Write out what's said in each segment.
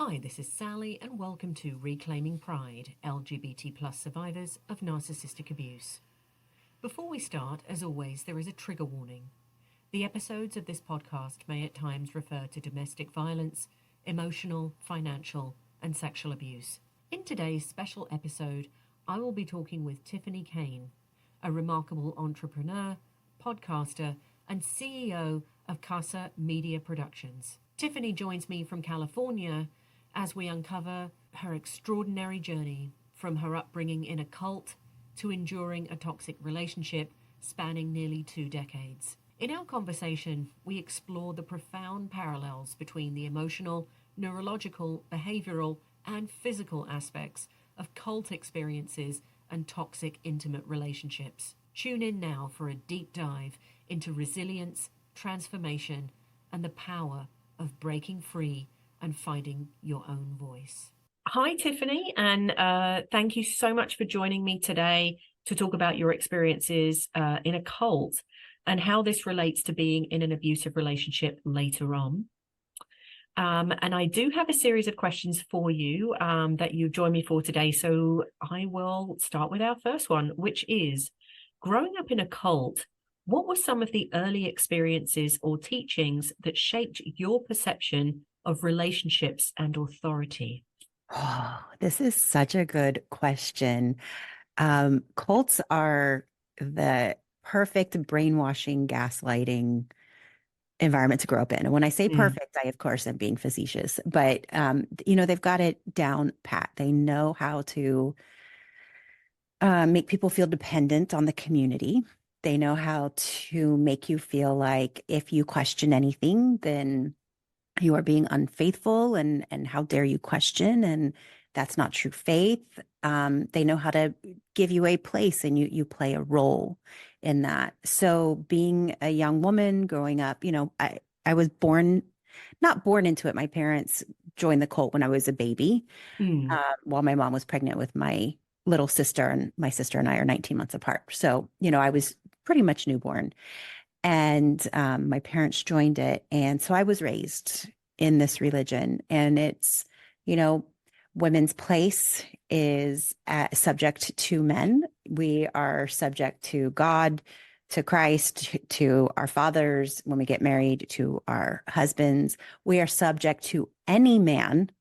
Hi, this is Sally, and welcome to Reclaiming Pride, LGBT plus survivors of narcissistic abuse. Before we start, as always, there is a trigger warning. The episodes of this podcast may at times refer to domestic violence, emotional, financial, and sexual abuse. In today's special episode, I will be talking with Tiphany Kane, a remarkable entrepreneur, podcaster, and CEO of KaSa Media Productions. Tiphany joins me from California as we uncover her extraordinary journey from her upbringing in a cult to enduring a toxic relationship spanning nearly 2 decades. In our conversation, we explore the profound parallels between the emotional, neurological, behavioral, and physical aspects of cult experiences and toxic intimate relationships. Tune in now for a deep dive into resilience, transformation, and the power of breaking free and finding your own voice. Hi, Tiphany, and thank you so much for joining me today to talk about your experiences in a cult and how this relates to being in an abusive relationship later on. And I do have a series of questions for you that you join me for today. So I will start with our first one, which is, growing up in a cult, what were some of the early experiences or teachings that shaped your perception of relationships and authority? Oh, this is such a good question. Cults are the perfect brainwashing, gaslighting environment to grow up in. And when I say perfect, I, of course, am being facetious, but, they've got it down pat. They know how to make people feel dependent on the community. They know how to make you feel like if you question anything, then you are being unfaithful and how dare you question, and that's not true faith. They know how to give you a place and you play a role in that. So being a young woman growing up, I was not born into it. My parents joined the cult when I was a baby, while my mom was pregnant with my little sister, and my sister and I are 19 months apart. So, I was pretty much newborn. And my parents joined it. And so I was raised in this religion. And it's, women's place is subject to men. We are subject to God, to Christ, to our fathers. When we get married, to our husbands. We are subject to any man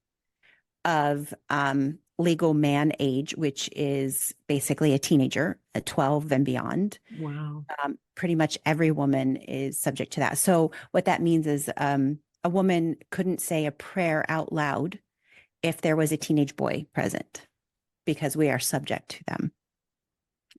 of legal man age, which is basically a teenager at 12 and beyond. Wow. Pretty much every woman is subject to that. So what that means is a woman couldn't say a prayer out loud if there was a teenage boy present, because we are subject to them.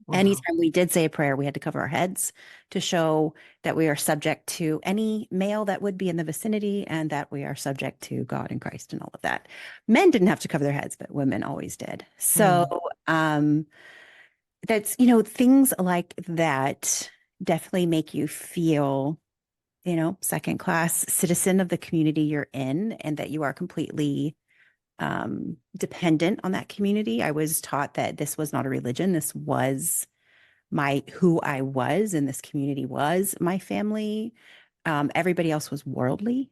Wow. Anytime we did say a prayer, we had to cover our heads to show that we are subject to any male that would be in the vicinity, and that we are subject to God and Christ and all of that. Men didn't have to cover their heads, but women always did. So that's, things like that definitely make you feel, second class citizen of the community you're in, and that you are completely dependent on that community. I was taught that this was not a religion. This was who I was, and this community was my family. Everybody else was worldly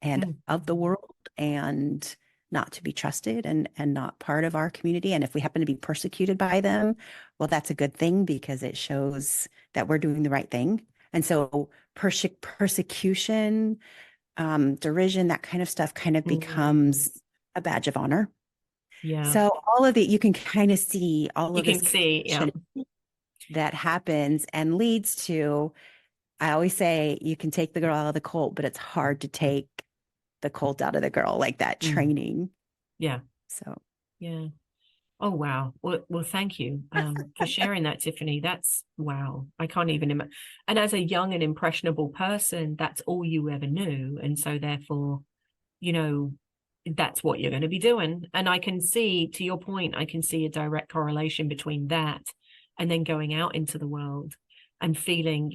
and of the world, and not to be trusted, and not part of our community. And if we happen to be persecuted by them, well, that's a good thing, because it shows that we're doing the right thing. And so persecution, derision, that kind of stuff kind of becomes a badge of honor. Yeah. So all of it, you can kind of see all of this that happens and leads to, I always say, you can take the girl out of the cult, but it's hard to take the cult out of the girl, like that training. Yeah. So, yeah. Oh, wow. Well, thank you for sharing that, Tiphany. That's wow. I can't even imagine. And as a young and impressionable person, that's all you ever knew. And so therefore, that's what you're going to be doing. And I can see, to your point, I can see a direct correlation between that and then going out into the world and feeling,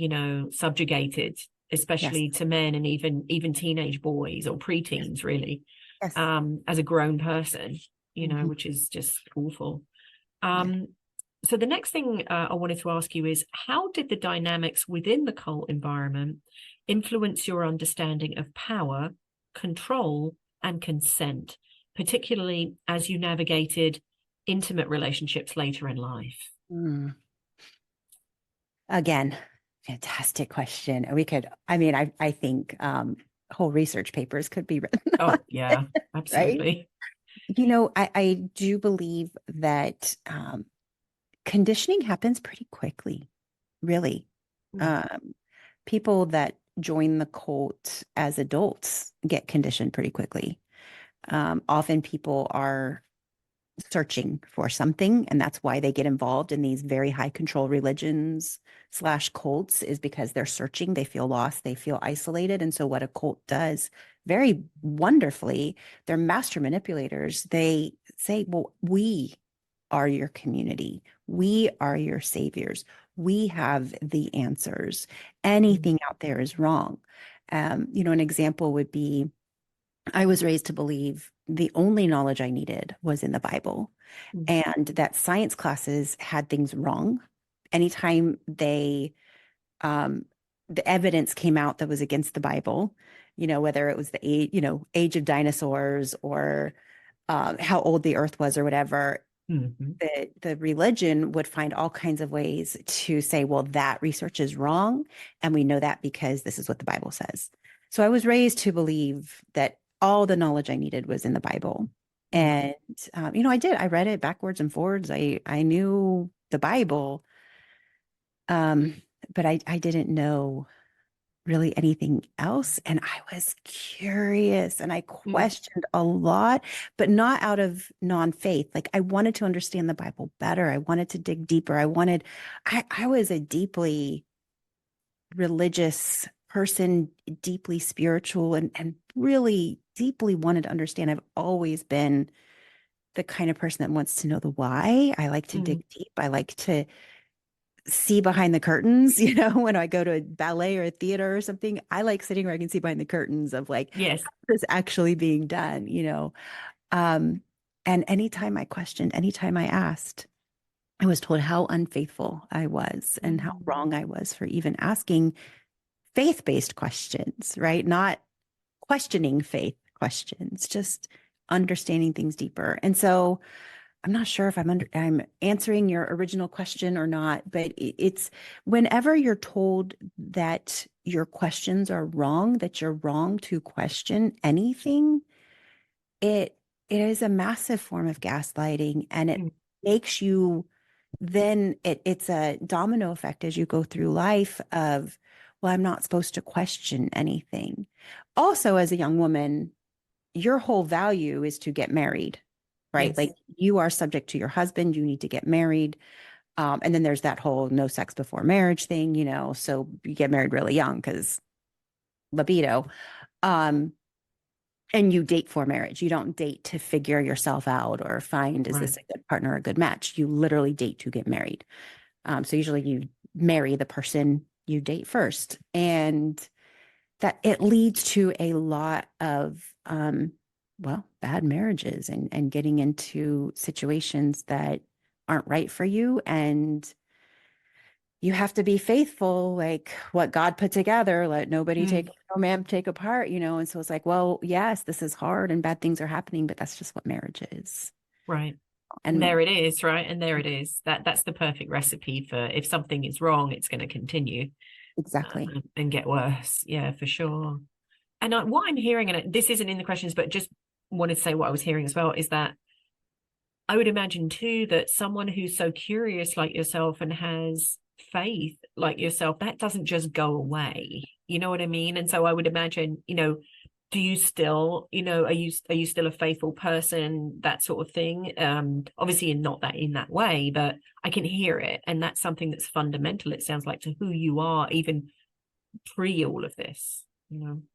subjugated, especially to men, and even teenage boys or preteens, really, as a grown person, which is just awful. So the next thing I wanted to ask you is, how did the dynamics within the cult environment influence your understanding of power, control, and consent? particularly as you navigated intimate relationships later in life? Mm. Again, fantastic question. We could, I mean, I think whole research papers could be written on Oh, yeah, it, right? absolutely. I do believe that conditioning happens pretty quickly, really. Mm, Um, People that join the cult as adults get conditioned pretty quickly. Often people are searching for something, and that's why they get involved in these very high control religions slash cults, is because they're searching, they feel lost, they feel isolated. And so what a cult does very wonderfully, they're master manipulators. They say, well, we are your community, we are your saviors, we have the answers, mm, anything out there is wrong. An example would be, I was raised to believe the only knowledge I needed was in the Bible, mm, and that science classes had things wrong. Anytime um, the evidence came out that was against the Bible, whether it was the age of dinosaurs, or how old the earth was or whatever, mhm, the religion would find all kinds of ways to say, well, that research is wrong. And we know that because this is what the Bible says. So I was raised to believe that all the knowledge I needed was in the Bible. mm, And, I did. I read it backwards and forwards. I knew the Bible, um, but I didn't know really anything else. And I was curious and I mm, questioned a lot, but not out of non-faith. Like, I wanted to understand the Bible better. I wanted to dig deeper. I was a deeply religious person, deeply spiritual, and really deeply wanted to understand. I've always been the kind of person that wants to know the why. I like to dig mm. deep. I like to see behind the curtains, when I go to a ballet or a theater or something. I like sitting where I can see behind the curtains of, like, Yes. this actually being done. Um, and anytime I questioned, anytime I asked, I was told how unfaithful I was and how Mm, wrong I was for even asking faith-based questions, right? Not questioning faith questions, just understanding things deeper. And so I'm not sure if I'm answering your original question or not, but it's whenever you're told that your questions are wrong, that you're wrong to question anything, it it is a massive form of gaslighting, and it mm, makes you, then it's a domino effect as you go through life of, well, I'm not supposed to question anything. Also, as a young woman, your whole value is to get married, right? Like, yes. you are subject to your husband, you need to get married. And then there's that whole no sex before marriage thing, so you get married really young because libido. Um, and you date for marriage. You don't date to figure yourself out or find, is Right. this a good partner, a good match? You literally date to get married. So usually you marry the person you date first. And that it leads to a lot of bad marriages, and getting into situations that aren't right for you, and you have to be faithful, like what God put together, let nobody take, Mm, no man take apart, and so it's like, well, yes, this is hard and bad things are happening, but that's just what marriage is. right. And And there it is, right? And there it is. That's the perfect recipe for if something is wrong, it's going to continue exactly. and get worse. Yeah, for sure. And what I'm hearing, and this isn't in the questions, but just wanted to say what I was hearing as well, is that I would imagine too that someone who's so curious like yourself and has faith like yourself, that doesn't just go away. You know what I mean? And so I would imagine, do you still, are you still a faithful person, that sort of thing? Obviously not that in that way, but I can hear it. And that's something that's fundamental, it sounds like, to who you are, even pre all of this.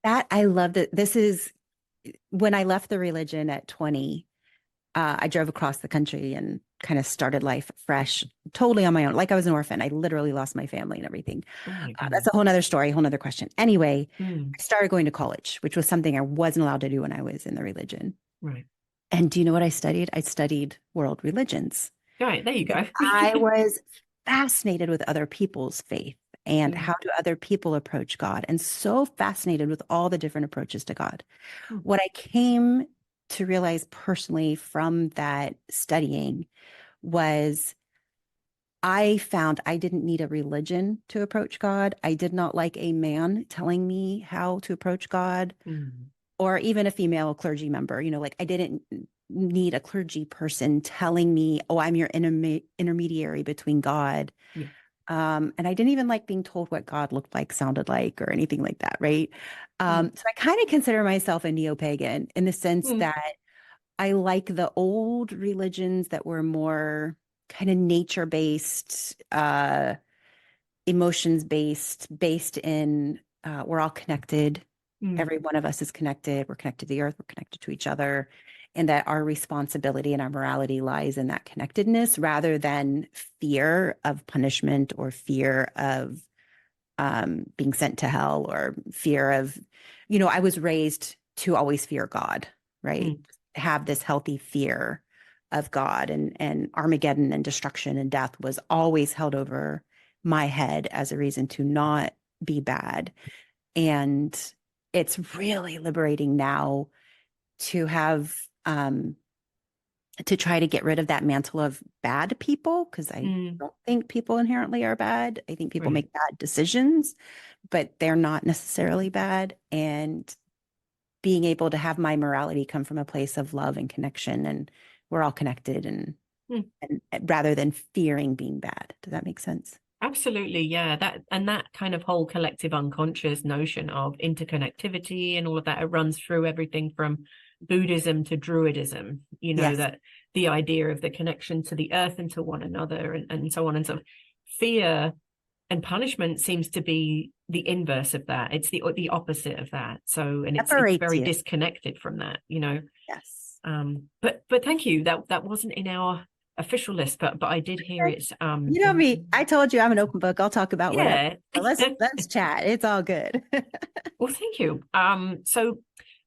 That I love that. This is when I left the religion at 20. I drove across the country and kind of started life fresh, totally on my own. Like, I was an orphan. I literally lost my family and everything. Oh my That's goodness. a whole nother story, a whole nother question. Anyway, Mm, I started going to college, which was something I wasn't allowed to do when I was in the religion. right. And do you know what I studied? I studied world religions. All right, there you go. I was fascinated with other people's faith and Mm, how do other people approach God, and so fascinated with all the different approaches to God. mm, What I came to realize personally from that studying was I found I didn't need a religion to approach God. I did not like a man telling me how to approach God, Mm. or even a female clergy member. Like I didn't need a clergy person telling me, oh, I'm your intermediary between God. Yeah. And I didn't even like being told what God looked like, sounded like, or anything like that, right? Mm. So I kind of consider myself a neo-pagan in the sense Mm. that I like the old religions that were more kind of nature-based, emotions-based, based in we're all connected. Mm. Every one of us is connected. We're connected to the earth. We're connected to each other. And that our responsibility and our morality lies in that connectedness rather than fear of punishment or fear of being sent to hell or fear of, I was raised to always fear God, right? Mm. Have this healthy fear of God, and Armageddon and destruction and death was always held over my head as a reason to not be bad. And it's really liberating now to have to try to get rid of that mantle of bad people, because I Mm. don't think people inherently are bad. I think people Right. make bad decisions, but they're not necessarily bad. And being able to have my morality come from a place of love and connection, and we're all connected, Mm. and rather than fearing being bad. Does that make sense? Absolutely, yeah. That kind of whole collective unconscious notion of interconnectivity and all of that, it runs through everything from Buddhism to Druidism, Yes. that the idea of the connection to the earth and to one another and so on and so on. Fear and punishment seems to be the inverse of that. It's the opposite of that. So, and it's Separates very you. disconnected from that. Yes. But thank you. That wasn't in our official list, but I did hear Okay. it. You know me. I told you I'm an open book. I'll talk about whatever. Yeah. So let's chat. It's all good. Well, thank you. So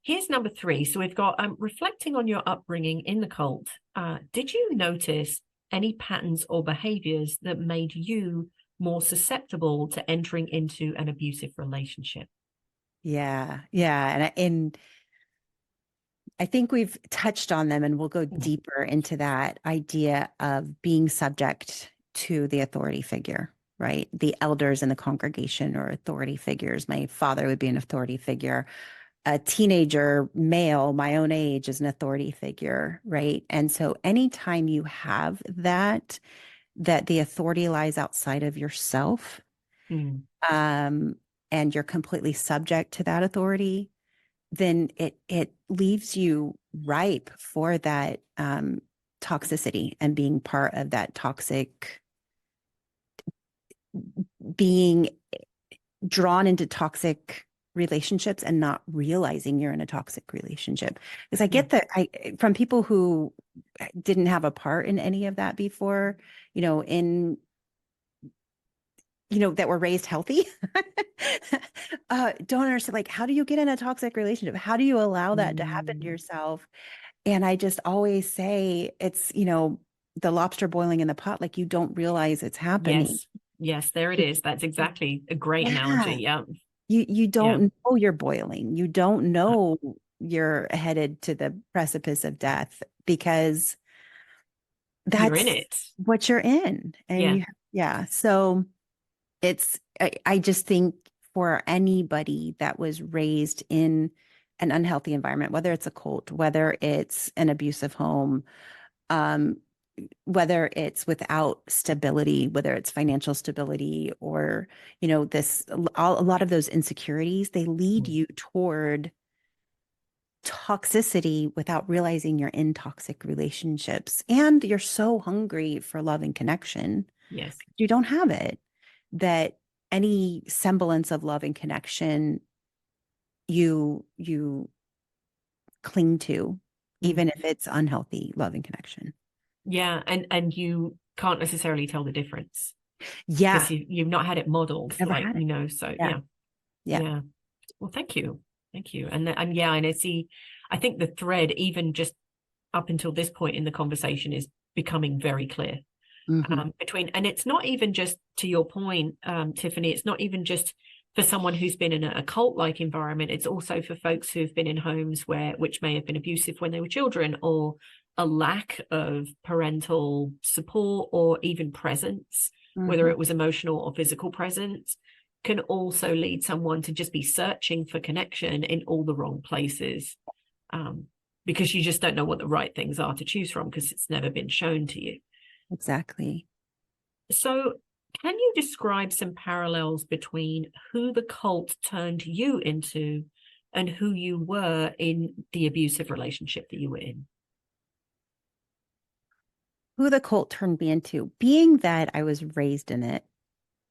here's number three. So we've got reflecting on your upbringing in the cult. Did you notice any patterns or behaviors that made you more susceptible to entering into an abusive relationship? Yeah. Yeah. And I think we've touched on them, and we'll go Yeah. deeper into that idea of being subject to the authority figure, right? The elders in the congregation or authority figures. My father would be an authority figure. A teenager male, my own age, is an authority figure, right? And so anytime you have that the authority lies outside of yourself, Mm. um, and you're completely subject to that authority, then it leaves you ripe for that toxicity and being part of that toxic, being drawn into toxic relationships and not realizing you're in a toxic relationship. Because I Yeah. get that I from people who didn't have a part in any of that before, in that were raised healthy, don't understand, like, how do you get in a toxic relationship? How do you allow that to happen to Mm. yourself? And I just always say it's, the lobster boiling in the pot, like you don't realize it's happening. Yes. Yes, there it You- is. That's exactly a great analogy. Yeah. Yeah. You Yeah. don't know you're boiling. You don't know you're headed to the precipice of death because You're in that's it. what you're in. And Yeah. yeah. So I just think for anybody that was raised in an unhealthy environment, whether it's a cult, whether it's an abusive home, um, whether it's without stability, whether it's financial stability or, a lot of those insecurities, they lead Mm. you toward toxicity without realizing you're in toxic relationships. And you're so hungry for love and connection, Yes. you don't have it, that any semblance of love and connection you cling to, Mm. even if it's unhealthy love and connection. Yeah. And you can't necessarily tell the difference Yeah, because you've not had it modeled, never like, had it. so Yeah, yeah. yeah. Yeah. Well, thank you. Thank you. And yeah, and I think the thread, even just up until this point in the conversation, is becoming very clear. Hmm. And it's not even just, to your point, Tiffany, it's not even just for someone who's been in a cult-like environment, it's also for folks who've been in homes which may have been abusive when they were children, or a lack of parental support or even presence, whether Mhm. it was emotional or physical presence, can also lead someone to just be searching for connection in all the wrong places, um, because you just don't know what the right things are to choose from because it's never been shown to you. Exactly. So, can you describe some parallels between who the cult turned you into and who you were in the abusive relationship that you were in? Who the cult turned me into, being that I was raised in it,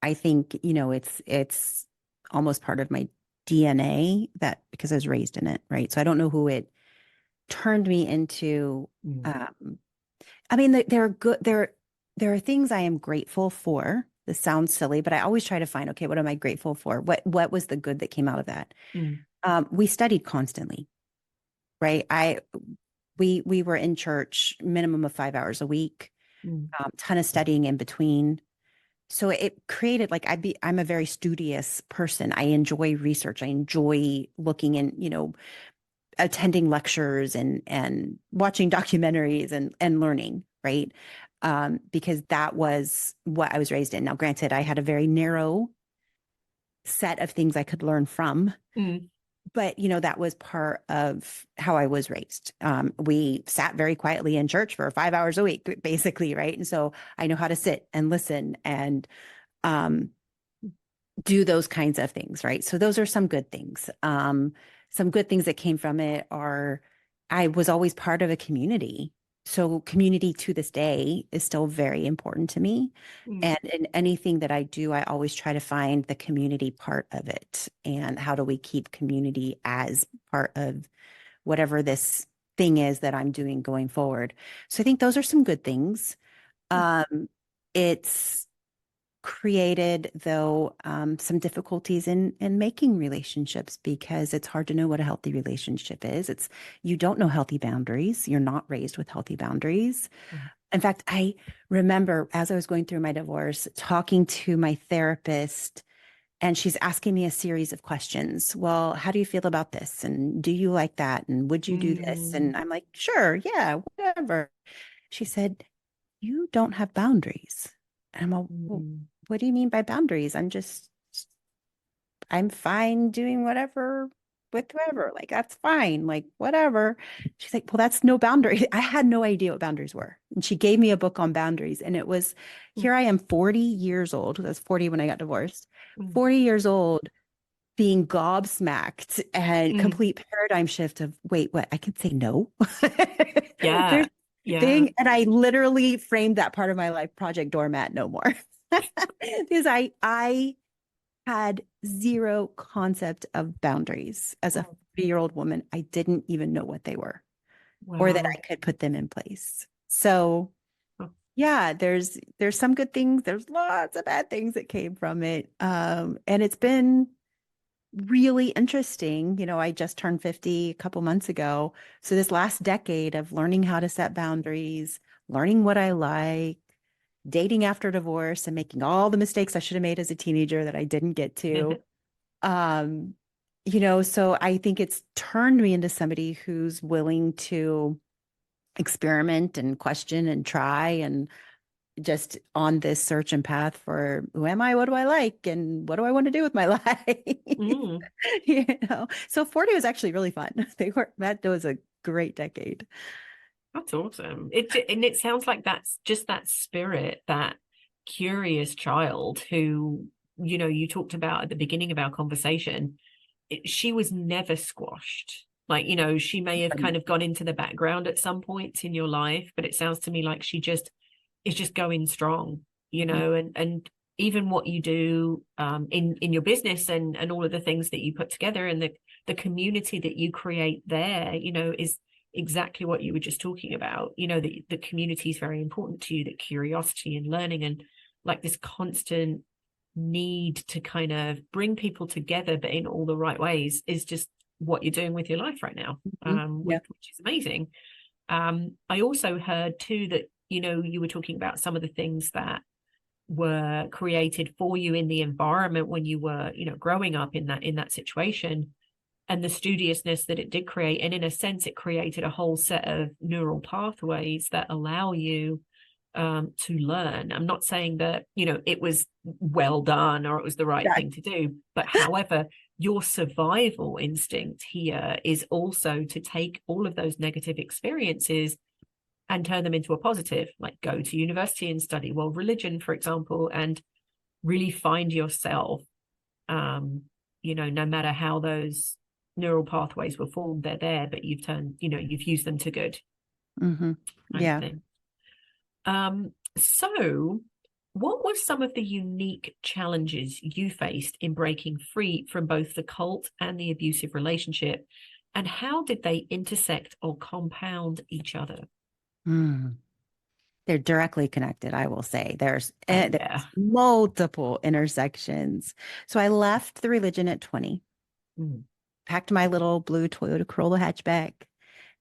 I think, it's almost part of my DNA, that because I was raised in it, right? So I don't know who it turned me into. Mm, Um, I mean, there are good there are things I am grateful for. This sounds silly, but I always try to find, okay, what am I grateful for? What was the good that came out of that? mm, We studied constantly, right? We were in church minimum of 5 hours a week, mm, ton of studying in between. So it created, like, I'm a very studious person. I enjoy research. I enjoy looking and, attending lectures and watching documentaries and learning, right? Because that was what I was raised in. Now, granted, I had a very narrow set of things I could learn from, mm, but that was part of how I was raised. We sat very quietly in church for 5 hours a week, basically, right? And so I know how to sit and listen and um, do those kinds of things, right? So those are some good things. Some good things that came from it are I was always part of a community. So community to this day is still very important to me. mm, And in anything that I do, I always try to find the community part of it. And how do we keep community as part of whatever this thing is that I'm doing going forward? So I think those are some good things. mm, It's created, though, some difficulties in making relationships, because it's hard to know what a healthy relationship is. You don't know healthy boundaries. You're not raised with healthy boundaries. mm, In fact, I remember as I was going through my divorce, talking to my therapist, and she's asking me a series of questions. Well, how do you feel about this? And do you like that? And would you do this? mm, And I'm like, sure, yeah, whatever. She said, you don't have boundaries. And I'm like, well, mm. what do you mean by boundaries? I'm fine doing whatever with whoever. Like, that's fine. Like, whatever. She's like, well, that's no boundary. I had no idea what boundaries were. And she gave me a book on boundaries. And it was, Mm, here I am, 40 years old. I was 40 when I got divorced, mm, 40 years old, being gobsmacked and mm. complete paradigm shift of, wait, what? I can say no. There's Yeah, a yeah. thing. And I literally framed that part of my life, Project Doormat no more. Because I had zero concept of boundaries as a Oh, 40-year-old woman. I didn't even know what they were or that wow. I could put them in place. So Oh, yeah, there's some good things. There's lots of bad things that came from it. And it's been really interesting. I just turned 50 a couple months ago. So this last decade of learning how to set boundaries, learning what I like, dating after divorce and making all the mistakes I should have made as a teenager that I didn't get to. Um, so I think it's turned me into somebody who's willing to experiment and question and try, and just on this search and path for who am I, what do I like, and what do I want to do with my life? mm. So 40 was actually really fun. That was a great decade. That's awesome. And it sounds like that's just that spirit, that curious child who, you talked about at the beginning of our conversation. She was never squashed. Like, she may have kind of gone into the background at some points in your life, but it sounds to me like she just is just going strong, and even what you do in your business and all of the things that you put together and the community that you create there, is exactly what you were just talking about. The community is very important to you, the curiosity and learning, and like this constant need to kind of bring people together, but in all the right ways, is just what you're doing with your life right now, Mhm. Yeah. which is amazing. I also heard too that, you were talking about some of the things that were created for you in the environment when you were, growing up in that situation, and the studiousness that it did create. And in a sense, it created a whole set of neural pathways that allow you to learn. I'm not saying that, it was well done or it was the right Yeah. thing to do, but however, your survival instinct here is also to take all of those negative experiences and turn them into a positive, like go to university and study world religion, for example, and really find yourself. No matter how those neural pathways were formed, they're there, but you've used them to good, Hmm. kind of Yeah. thing. So what were some of the unique challenges you faced in breaking free from both the cult and the abusive relationship? And how did they intersect or compound each other? Mm. They're directly connected, I will say. Oh, There's yeah. multiple intersections. So I left the religion at 20, Mm. packed my little blue Toyota Corolla hatchback,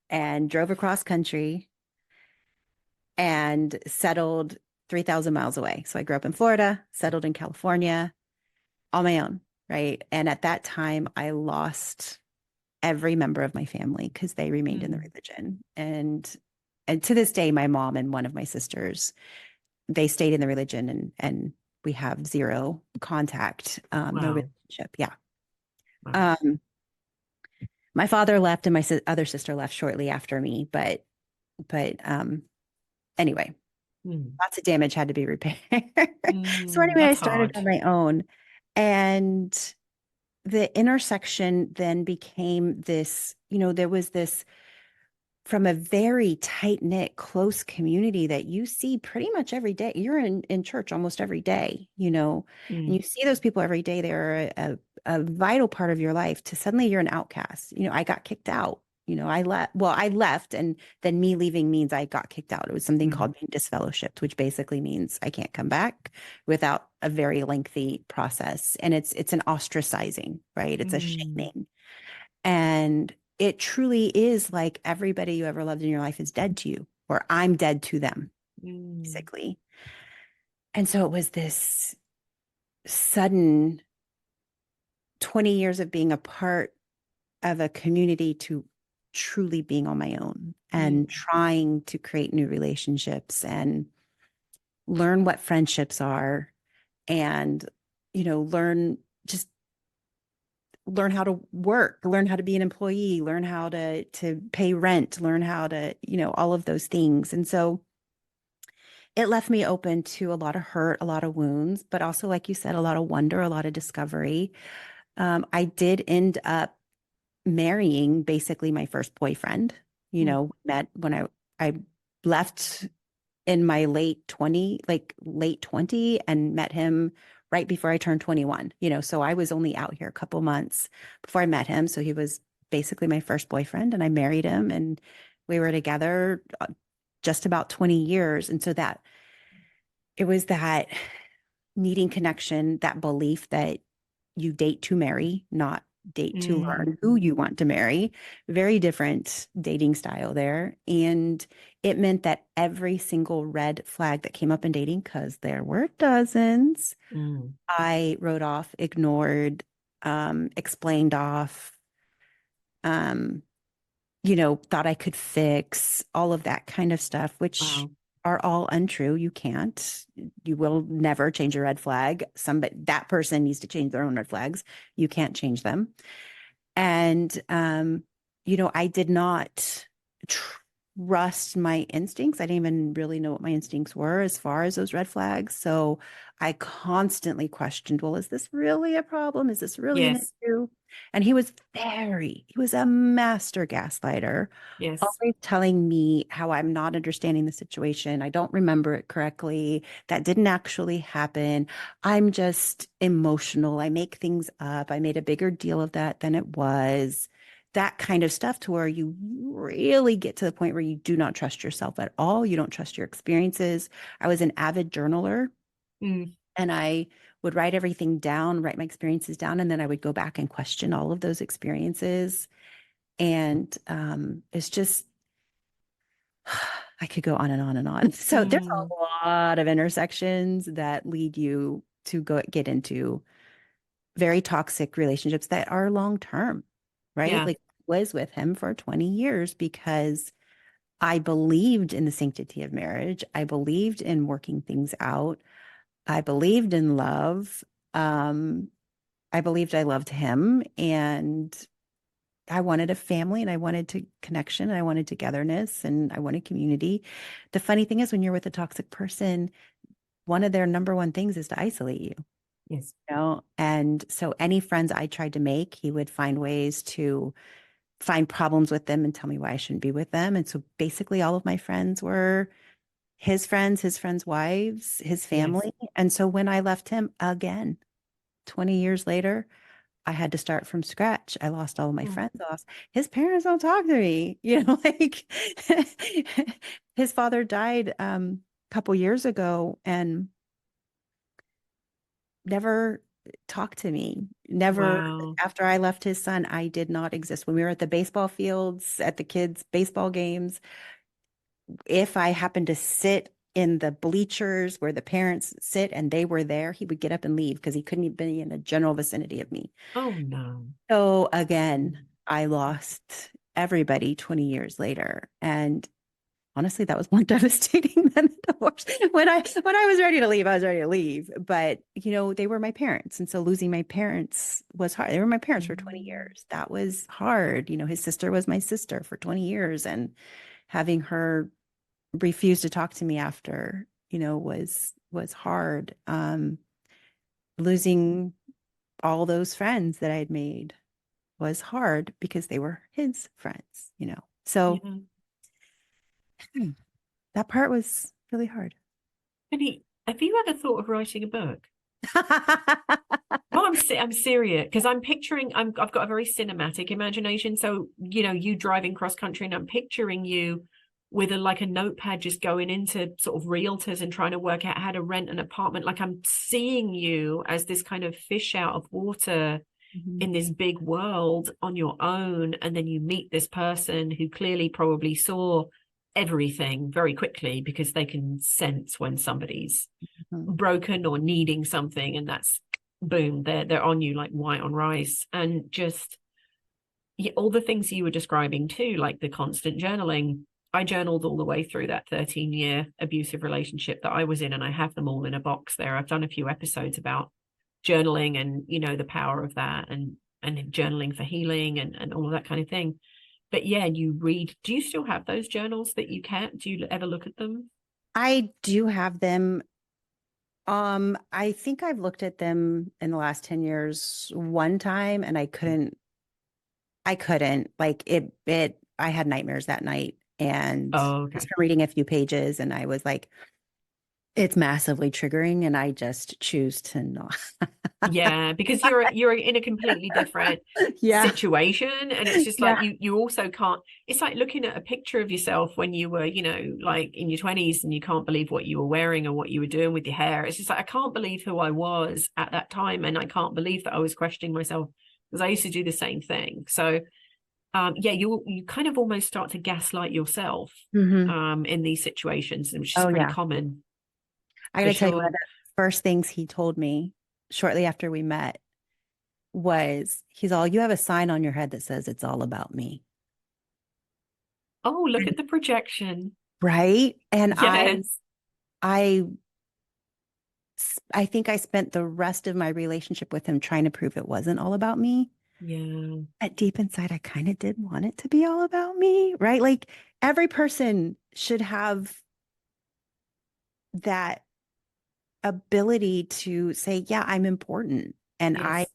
and drove across country and settled 3,000 miles away. So I grew up in Florida, settled in California on my own, right? And at that time, I lost every member of my family because they remained in the Mm. religion. And to this day, my mom and one of my sisters, they stayed in the religion, and we have zero contact, no Wow. relationship. Yeah. Wow. Um, my father left and my other sister left shortly after me, but anyway, Mm. lots of damage had to be repaired. So anyway, I That's started hard. on my own, and the intersection then became this, there was this from a very tight-knit, close community that you see pretty much every day. You're in church almost every day, and Mm. you see those people every day. They're a vital part of your life. To suddenly you're an outcast. I got kicked out. I left, and then me leaving means I got kicked out. It was something Mm. called being disfellowshipped, which basically means I can't come back without a very lengthy process. And it's an ostracizing, right? It's a Mm. shaming. And it truly is like everybody you ever loved in your life is dead to you, or I'm dead to them, Mm. basically. And so it was this sudden 20 years of being a part of a community to truly being on my own Mm. and trying to create new relationships and learn what friendships are, and learn, just learn how to work, learn how to be an employee, learn how to pay rent, learn how to, all of those things. And so it left me open to a lot of hurt, a lot of wounds, but also, like you said, a lot of wonder, a lot of discovery. I did end up marrying basically my first boyfriend. Mm. Met when I left in my late 20, and met him right before I turned 21. So I was only out here a couple months before I met him. So he was basically my first boyfriend, and I married him, and we were together just about 20 years. And so that it was that needing connection, that belief that you date to marry, not date to Mm. learn who you want to marry. Very different dating style there. And it meant that every single red flag that came up in dating, because there were dozens, Mm. I wrote off, ignored, explained off, um, thought I could fix all of that kind of stuff, which Wow. are all untrue. You can't. You will never change a red flag. That person needs to change their own red flags. You can't change them. And I did not trust my instincts. I didn't even really know what my instincts were as far as those red flags. So I constantly questioned, well, is this really a problem? Is this really an Yes. issue? And he was a master gaslighter, Yes. always telling me how I'm not understanding the situation. I don't remember it correctly. That didn't actually happen. I'm just emotional. I make things up. I made a bigger deal of that than it was. That kind of stuff, to where you really get to the point where you do not trust yourself at all. You don't trust your experiences. I was an avid journaler, Mm. and I would write everything down, write my experiences down, and then I would go back and question all of those experiences. And it's just I could go on and on and on. So there's Mm, a lot of intersections that lead you to go get into very toxic relationships that are long term, right? yeah. Like I was with him for 20 years because I believed in the sanctity of marriage. I believed in working things out. I believed in love. Um, I believed I loved him and I wanted a family and I wanted to connection and I wanted togetherness and I wanted community. The funny thing is when you're with a toxic person, one of their number one things is to isolate you, Yes. you know? And so any friends I tried to make, he would find ways to find problems with them and tell me why I shouldn't be with them. And so basically all of my friends were his friends' wives, his Yes. family. And so when I left him again, 20 years later, I had to start from scratch. I lost all of my Mm. friends. I lost his parents don't talk to me. Like his father died a couple years ago and never talked to me. Never Wow. after I left his son, I did not exist. When we were at the baseball fields, at the kids' baseball games, if I happened to sit in the bleachers where the parents sit and they were there, he would get up and leave because he couldn't even be in a general vicinity of me. Oh no. So again, I lost everybody 20 years later. And honestly, that was more devastating than the divorce. When I was ready to leave, I was ready to leave. But they were my parents. And so losing my parents was hard. They were my parents for 20 Mm. years. That was hard. His sister was my sister for 20 years. And having her refuse to talk to me after, was hard. Losing all those friends that I'd made was hard because they were his friends. So Yeah. that part was really hard. Have you ever thought of writing a book? No, I'm serious because I've got a very cinematic imagination. So, you driving cross country and I'm picturing you with a notepad just going into sort of realtors and trying to work out how to rent an apartment. Like I'm seeing you as this kind of fish out of water Mhm. in this big world on your own. And then you meet this person who clearly probably saw everything very quickly because they can sense when somebody's Mhm. broken or needing something, and that's boom, they're on you like white on rice. And just, yeah, all the things you were describing too, like the constant journaling. I journaled all the way through that 13-year abusive relationship that I was in, and I have them all in a box there. I've done a few episodes about journaling and the power of that, and journaling for healing and all of that kind of thing. But yeah, you read. Do you still have those journals that you can't? Do you ever look at them? I do have them. I think I've looked at them in the last 10 years one time and I couldn't like I had nightmares that night and Oh, just okay. from reading a few pages and I was like, it's massively triggering and I just choose to not. Yeah, because you're in a completely different Yeah. situation, and it's just like Yeah. you also can't. It's like looking at a picture of yourself when you were, like in your 20s, and you can't believe what you were wearing or what you were doing with your hair. It's just like I can't believe who I was at that time, and I can't believe that I was questioning myself because I used to do the same thing. So, yeah, you kind of almost start to gaslight yourself, Hmm. in these situations, which is Oh pretty yeah. common I for gotta tell you, one of sure. the first things he told me shortly after we met was you have a sign on your head that says it's all about me. Oh, look at the projection. Right. And Yes. I, I think I spent the rest of my relationship with him trying to prove it wasn't all about me. Yeah. At deep inside, I kind of did want it to be all about me, right? Like every person should have that ability to say, yeah, I'm important and I Yes.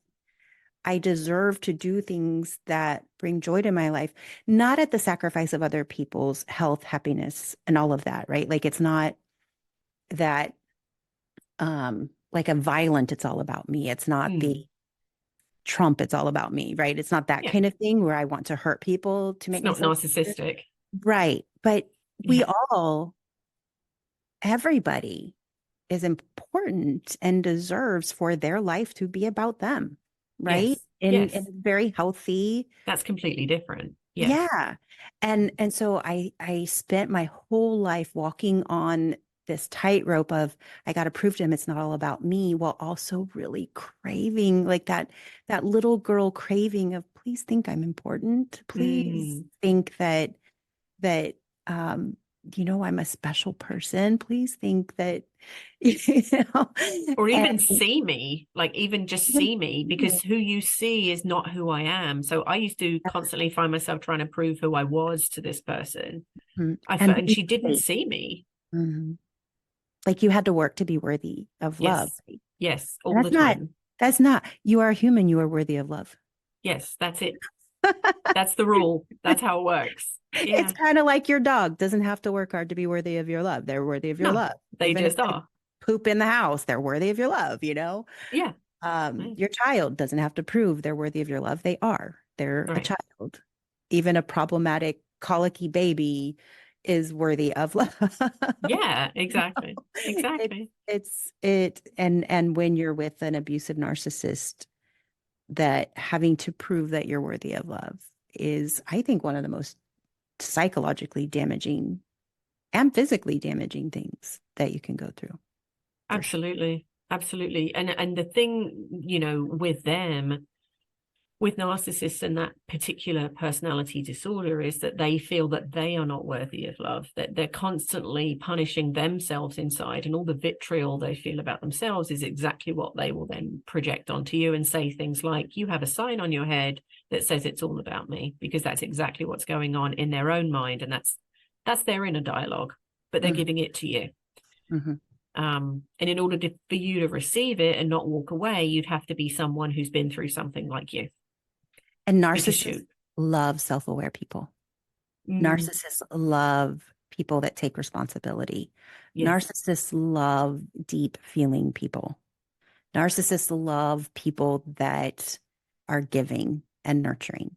I deserve to do things that bring joy to my life, not at the sacrifice of other people's health, happiness, and all of that, right? Like it's not that like a violent, it's all about me. It's not the Mm. Trump, it's all about me, right? It's not that Yeah. kind of thing where I want to hurt people to It's make not myself feel good. narcissistic. Right. But we Yeah. all, everybody is important and deserves for their life to be about them, right? Yes. In Yes. a very healthy, That's completely different. Yes. Yeah. And so I spent my whole life walking on this tightrope of I got to prove to him it's not all about me, while also really craving like that little girl craving of please think I'm important. Please Mm. think that um I'm a special person. Please think that you know Or and even see me, like even just see me, because who you see is not who I am. So I used to constantly find myself trying to prove who I was to this person. and And be she didn't worthy. see me. Mhm. Like you had to work to be worthy of love. Yes. Right? Yes. And All the time. that's not, you are human, you are worthy of love. Yes. That's it. That's the rule. That's how it works. It's Yeah. kind of like your dog doesn't have to work hard to be worthy of your love. They're worthy of your No, love. they Even if just they are. poop in the house, they're worthy of your love. Yeah. Yeah. Your child doesn't have to prove they're worthy of your love. They are. They're a Right. child. Even a problematic, colicky baby is worthy of love. Yeah. Exactly. It, Exactly. and when you're with an abusive narcissist, that having to prove that you're worthy of love is, I think, one of the most psychologically damaging and physically damaging things that you can go through, for sure. Absolutely. Absolutely. And the thing, with them, with narcissists and that particular personality disorder is that they feel that they are not worthy of love, that they're constantly punishing themselves inside, and all the vitriol they feel about themselves is exactly what they will then project onto you and say things like, you have a sign on your head that says it's all about me, because that's exactly what's going on in their own mind. And that's their inner dialogue, but they're Mhm, giving it to you. mhm. And in order for you to receive it and not walk away, you'd have to be someone who's been through something like you, And because narcissists you. love self-aware people. Mm, Narcissists love people that take responsibility. yes. Narcissists love deep feeling people. Narcissists love people that are giving and nurturing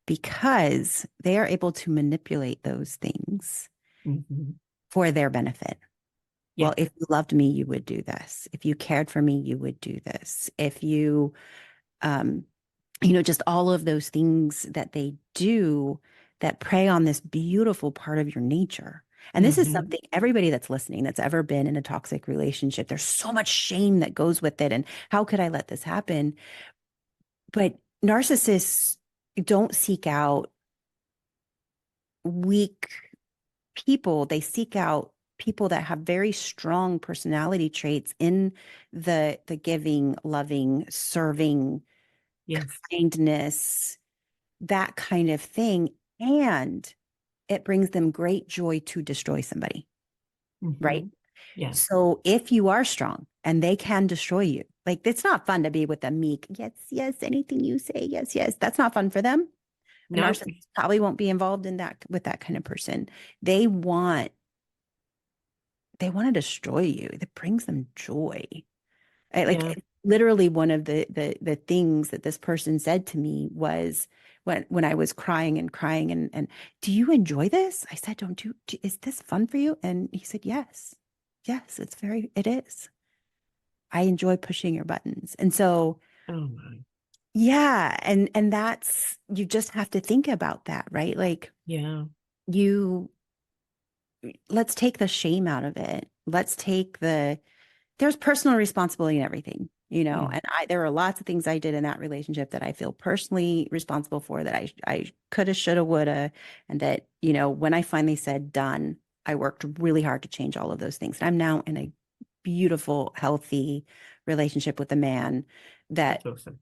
because they are able to manipulate those things Hmm. for their benefit. Well, Yes. if you loved me, you would do this. If you cared for me, you would do this. If you, um, just all of those things that they do that prey on this beautiful part of your nature. And this is Hmm. something everybody that's listening that's ever been in a toxic relationship, there's so much shame that goes with it. And how could I let this happen? But narcissists don't seek out weak people, they seek out people that have very strong personality traits in the giving, loving, serving, Yes. kindness, that kind of thing. And it brings them great joy to destroy somebody, right? Hmm. Yeah. So if you are strong and they can destroy you, like it's not fun to be with a meek, yes, yes, anything you say, yes, yes. That's not fun for them. A No. narcissist probably won't be involved in that with that kind of person. They want they want to destroy you. That brings them joy. Yeah. Literally one of the things that this person said to me was when I was crying and crying and do you enjoy this? I said, don't you, is this fun for you? And he said, yes. Yes, it is. I enjoy pushing your buttons. And so, Oh my. yeah, and that's you just have to think about that, right? Like Yeah. you let's take the shame out of it. Let's take there's personal responsibility in everything. Mm. And there are lots of things I did in that relationship that I feel personally responsible for that I coulda, shoulda, woulda, and that, when I finally said done, I worked really hard to change all of those things. And I'm now in a beautiful, healthy relationship with a man That's that awesome.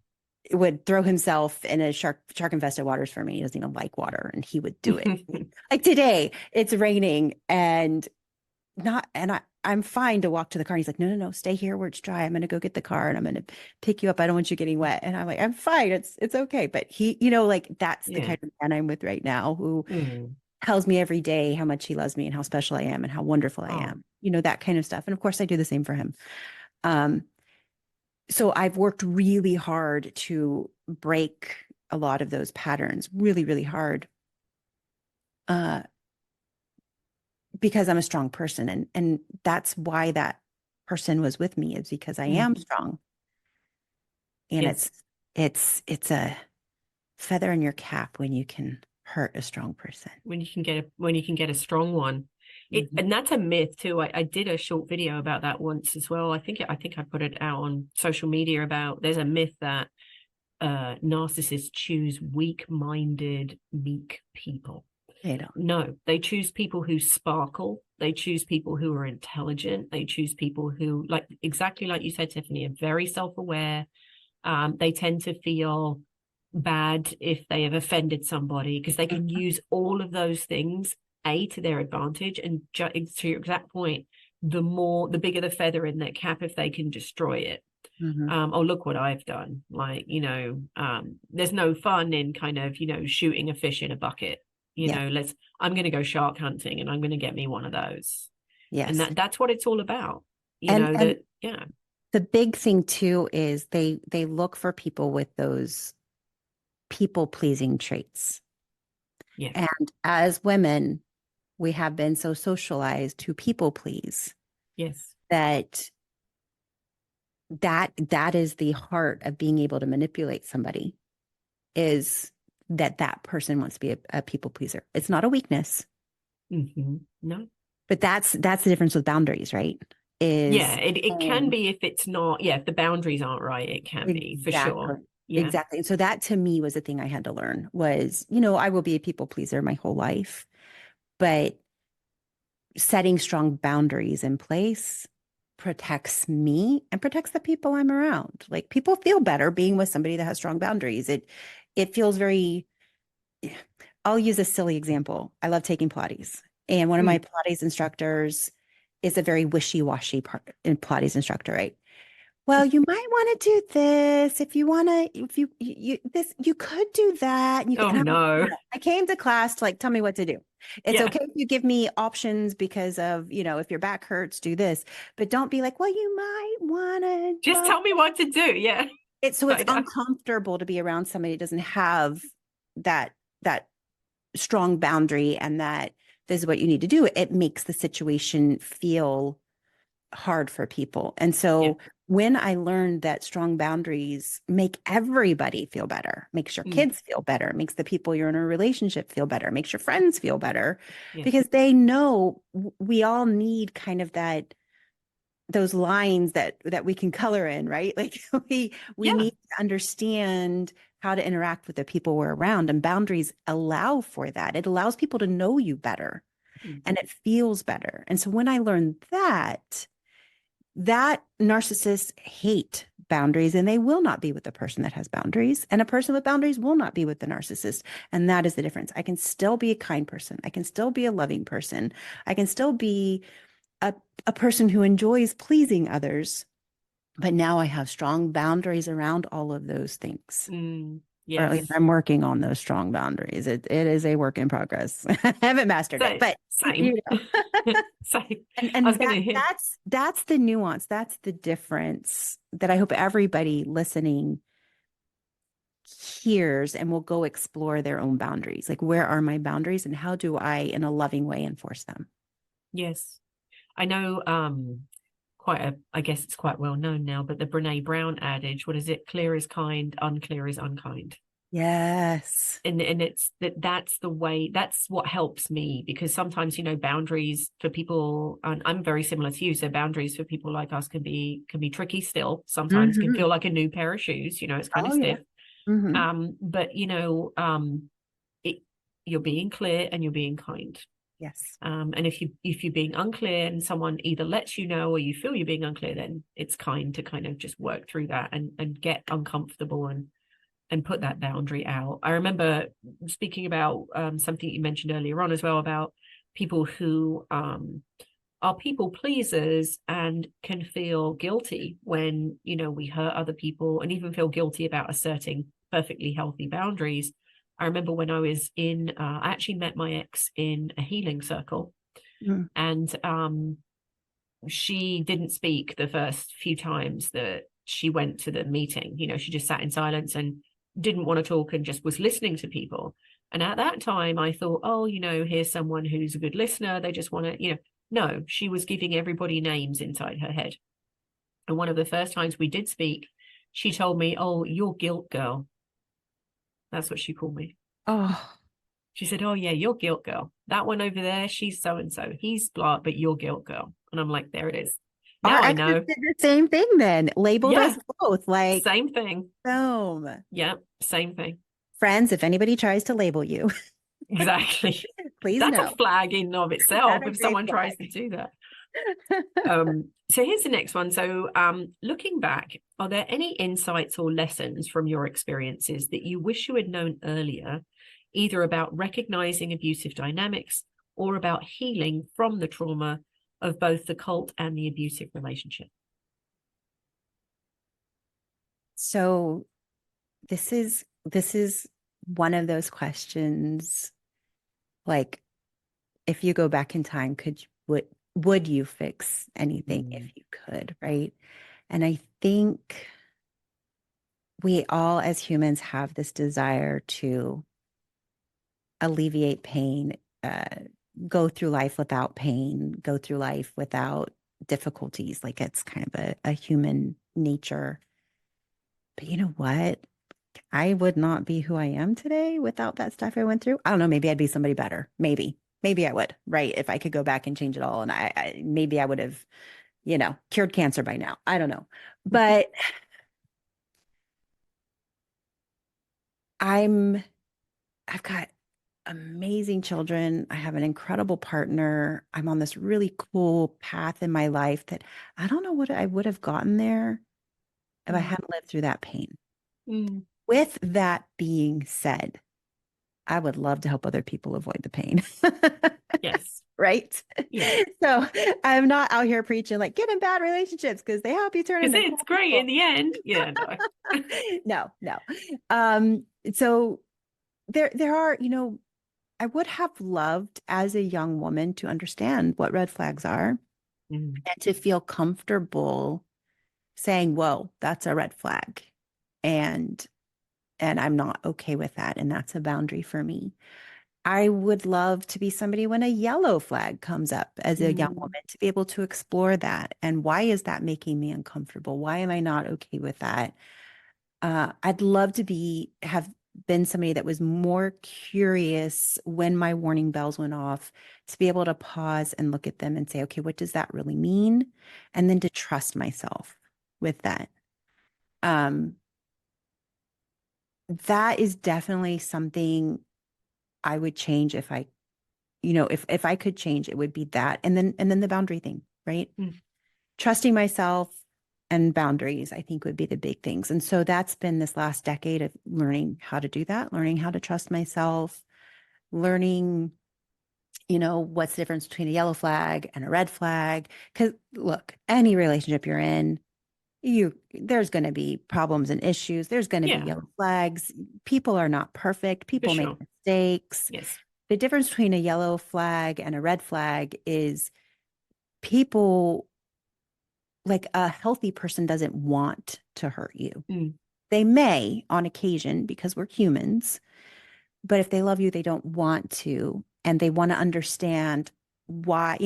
would throw himself in a shark infested waters for me. He doesn't even like water, and he would do it. Like today, it's raining and not and I'm fine to walk to the car. And he's like, no, no, no, stay here where it's dry. I'm gonna go get the car and I'm gonna pick you up. I don't want you getting wet. And I'm like, I'm fine. It's okay. But like that's the Yeah. kind of man I'm with right now who Mm. tells me every day how much he loves me and how special I am and how wonderful I Oh, am. That kind of stuff. And of course I do the same for him. Um, so I've worked really hard to break a lot of those patterns, really, really hard. Uh, because I'm a strong person and that's why that person was with me is because I am mm. strong and Yes. it's a feather in your cap when you can hurt a strong person. When you can get a strong one. Mhm. And that's a myth too. I did a short video about that once as well. I put it out on social media about there's a myth that narcissists choose weak-minded, meek people. They don't. No, they choose people who sparkle. They choose people who are intelligent. They choose people who, like exactly like you said, Tiffany, are very self-aware. They tend to feel bad if they have offended somebody because they can use all of those things to their advantage. And to your exact point, the bigger the feather in their cap if they can destroy it. Mhm. Oh, look what I've done. Like, there's no fun in kind of, shooting a fish in a bucket. Yeah. I'm going to go shark hunting and I'm going to get me one of those. And Yes. that's what it's all about. And Yeah. the big thing too is they look for people with those people pleasing traits. Yeah. And as women, we have been so socialized to people please Yes. that that is the heart of being able to manipulate somebody is that person wants to be a people pleaser. It's not a weakness, No. but that's the difference with boundaries, right? Yeah, Is it can be if it's not, yeah, if the boundaries aren't right, it can be for exactly. sure. Yeah. Exactly. And so that to me was the thing I had to learn was, I will be a people pleaser my whole life, but setting strong boundaries in place protects me and protects the people I'm around. Like people feel better being with somebody that has strong boundaries. It feels very, I'll use a silly example. I love taking Pilates. And one of my Mm. Pilates instructors is a very wishy-washy Pilates instructor, right? Well, you might want to do this if you want to, if you could do that. And you could, Oh and I'm like, no. no, I came to class to like, tell me what to do. It's Yeah. okay if you give me options because of, if your back hurts, do this, but don't be like, well, you might want to, Just tell me what to do. Yeah. so it's Yeah. uncomfortable to be around somebody who doesn't have that strong boundary and that this is what you need to do. It makes the situation feel hard for people. And Yeah. so when I learned that strong boundaries make everybody feel better, makes your Mm. kids feel better, makes the people you're in a relationship feel better, makes your friends feel better, Yeah. because they know we all need kind of those lines that we can color in, right? Like we Yeah. need to understand how to interact with the people we're around, and boundaries allow for that. It allows people to know you better Mm. and it feels better. And so when I learned that narcissists hate boundaries and they will not be with the person that has boundaries, and a person with boundaries will not be with the narcissist. And that is the difference. I can still be a kind person. I can still be a loving person. I can still be a, a person who enjoys pleasing others. But now I have strong boundaries around all of those things. Mm. Or at least Yes. I'm working on those strong boundaries. It is a work in progress. I haven't mastered it, So but same. know. Same. And I was and gonna that hit. that's the nuance. That's the difference that I hope everybody listening hears and will go explore their own boundaries. Like, where are my boundaries and how do I, in a loving way, enforce them? Yes. I know I guess it's quite well known now, but the Brene Brown adage, what is it? Clear is kind, unclear is unkind. Yes. And it's that's the way, that's what helps me, because sometimes, boundaries for people, and I'm very similar to you, so boundaries for people like us can be tricky still. Sometimes can Hmm. feel like a new pair of shoes, it's kind of Oh, yeah. stiff. Hmm. But it you're being clear and you're being kind. Yes. And if you're being unclear and someone either lets you know or you feel you're being unclear, then it's kind to kind of just work through that and get uncomfortable and put that boundary out. I remember speaking about something you mentioned earlier on as well about people who are people pleasers and can feel guilty when we hurt other people, and even feel guilty about asserting perfectly healthy boundaries. I remember when I was I actually met my ex in a healing circle, Mm. and she didn't speak the first few times that she went to the meeting. She just sat in silence and didn't want to talk and just was listening to people. And at that time, I thought, oh, here's someone who's a good listener. They just want to, no, she was giving everybody names inside her head. And one of the first times we did speak, she told me, oh, you're guilt girl. That's what she called me. Oh, She said, "Oh yeah, you're guilt girl. That one over there, she's so and so. He's blah, but you're guilt girl." And I'm like, there it is. Our Now I exes know. did the same thing then, labeled us Yeah, both like, same thing. boom. Yeah, same thing. Friends, if anybody tries to label you, Exactly. please That's a know. flag in and of Not itself a if great someone tries to flag. do that. So here's the next one. So, looking back, are there any insights or lessons from your experiences that you wish you had known earlier, either about recognizing abusive dynamics or about healing from the trauma of both the cult and the abusive relationship? So this is one of those questions like if you go back in time, would you fix anything if Mm, you could, right? And I think we all as humans have this desire to alleviate pain, uh, go through life without pain, go through life without difficulties. Like it's kind of a human nature. But you know what? I would not be who I am today without that stuff I went through. I don't know. Maybe I'd be somebody better. Maybe I would, right? If I could go back and change it all. And maybe I would have, cured cancer by now. I don't know. But I'm, I've got amazing children. I have an incredible partner. I'm on this really cool path in my life that I don't know what I would have gotten there if I mm, hadn't lived through that pain. mm. With that being said, I would love to help other people avoid the pain. Yes. Right? Yeah. So I'm not out here preaching like get in bad relationships because they help you turn Because into it's cool great in people. the end. Yeah, no. No, no. So there are, I would have loved as a young woman to understand what red flags are Mm, and to feel comfortable saying, whoa, that's a red flag. And I'm not okay with that. And that's a boundary for me. I would love to be somebody when a yellow flag comes up as a young mm, woman to be able to explore that. And why is that making me uncomfortable? Why am I not okay with that? I'd love to have been somebody that was more curious when my warning bells went off, to be able to pause and look at them and say, okay, what does that really mean? And then to trust myself with that. Um, that is definitely something I would change if I, if I could change, it would be that. And then the boundary thing, right? mm. Trusting myself and boundaries, I think would be the big things. And so that's been this last decade of learning how to do that, learning how to trust myself, learning, what's the difference between a yellow flag and a red flag. Because look, any relationship you're in, there's going to be problems and issues. There's going to be Yeah, yellow flags. People are not perfect. for People make sure. mistakes. Yes. The difference between a yellow flag and a red flag is people, like a healthy person doesn't want to hurt you. Mm, They may on occasion because we're humans, but if they love you, they don't want to. And they want to understand why,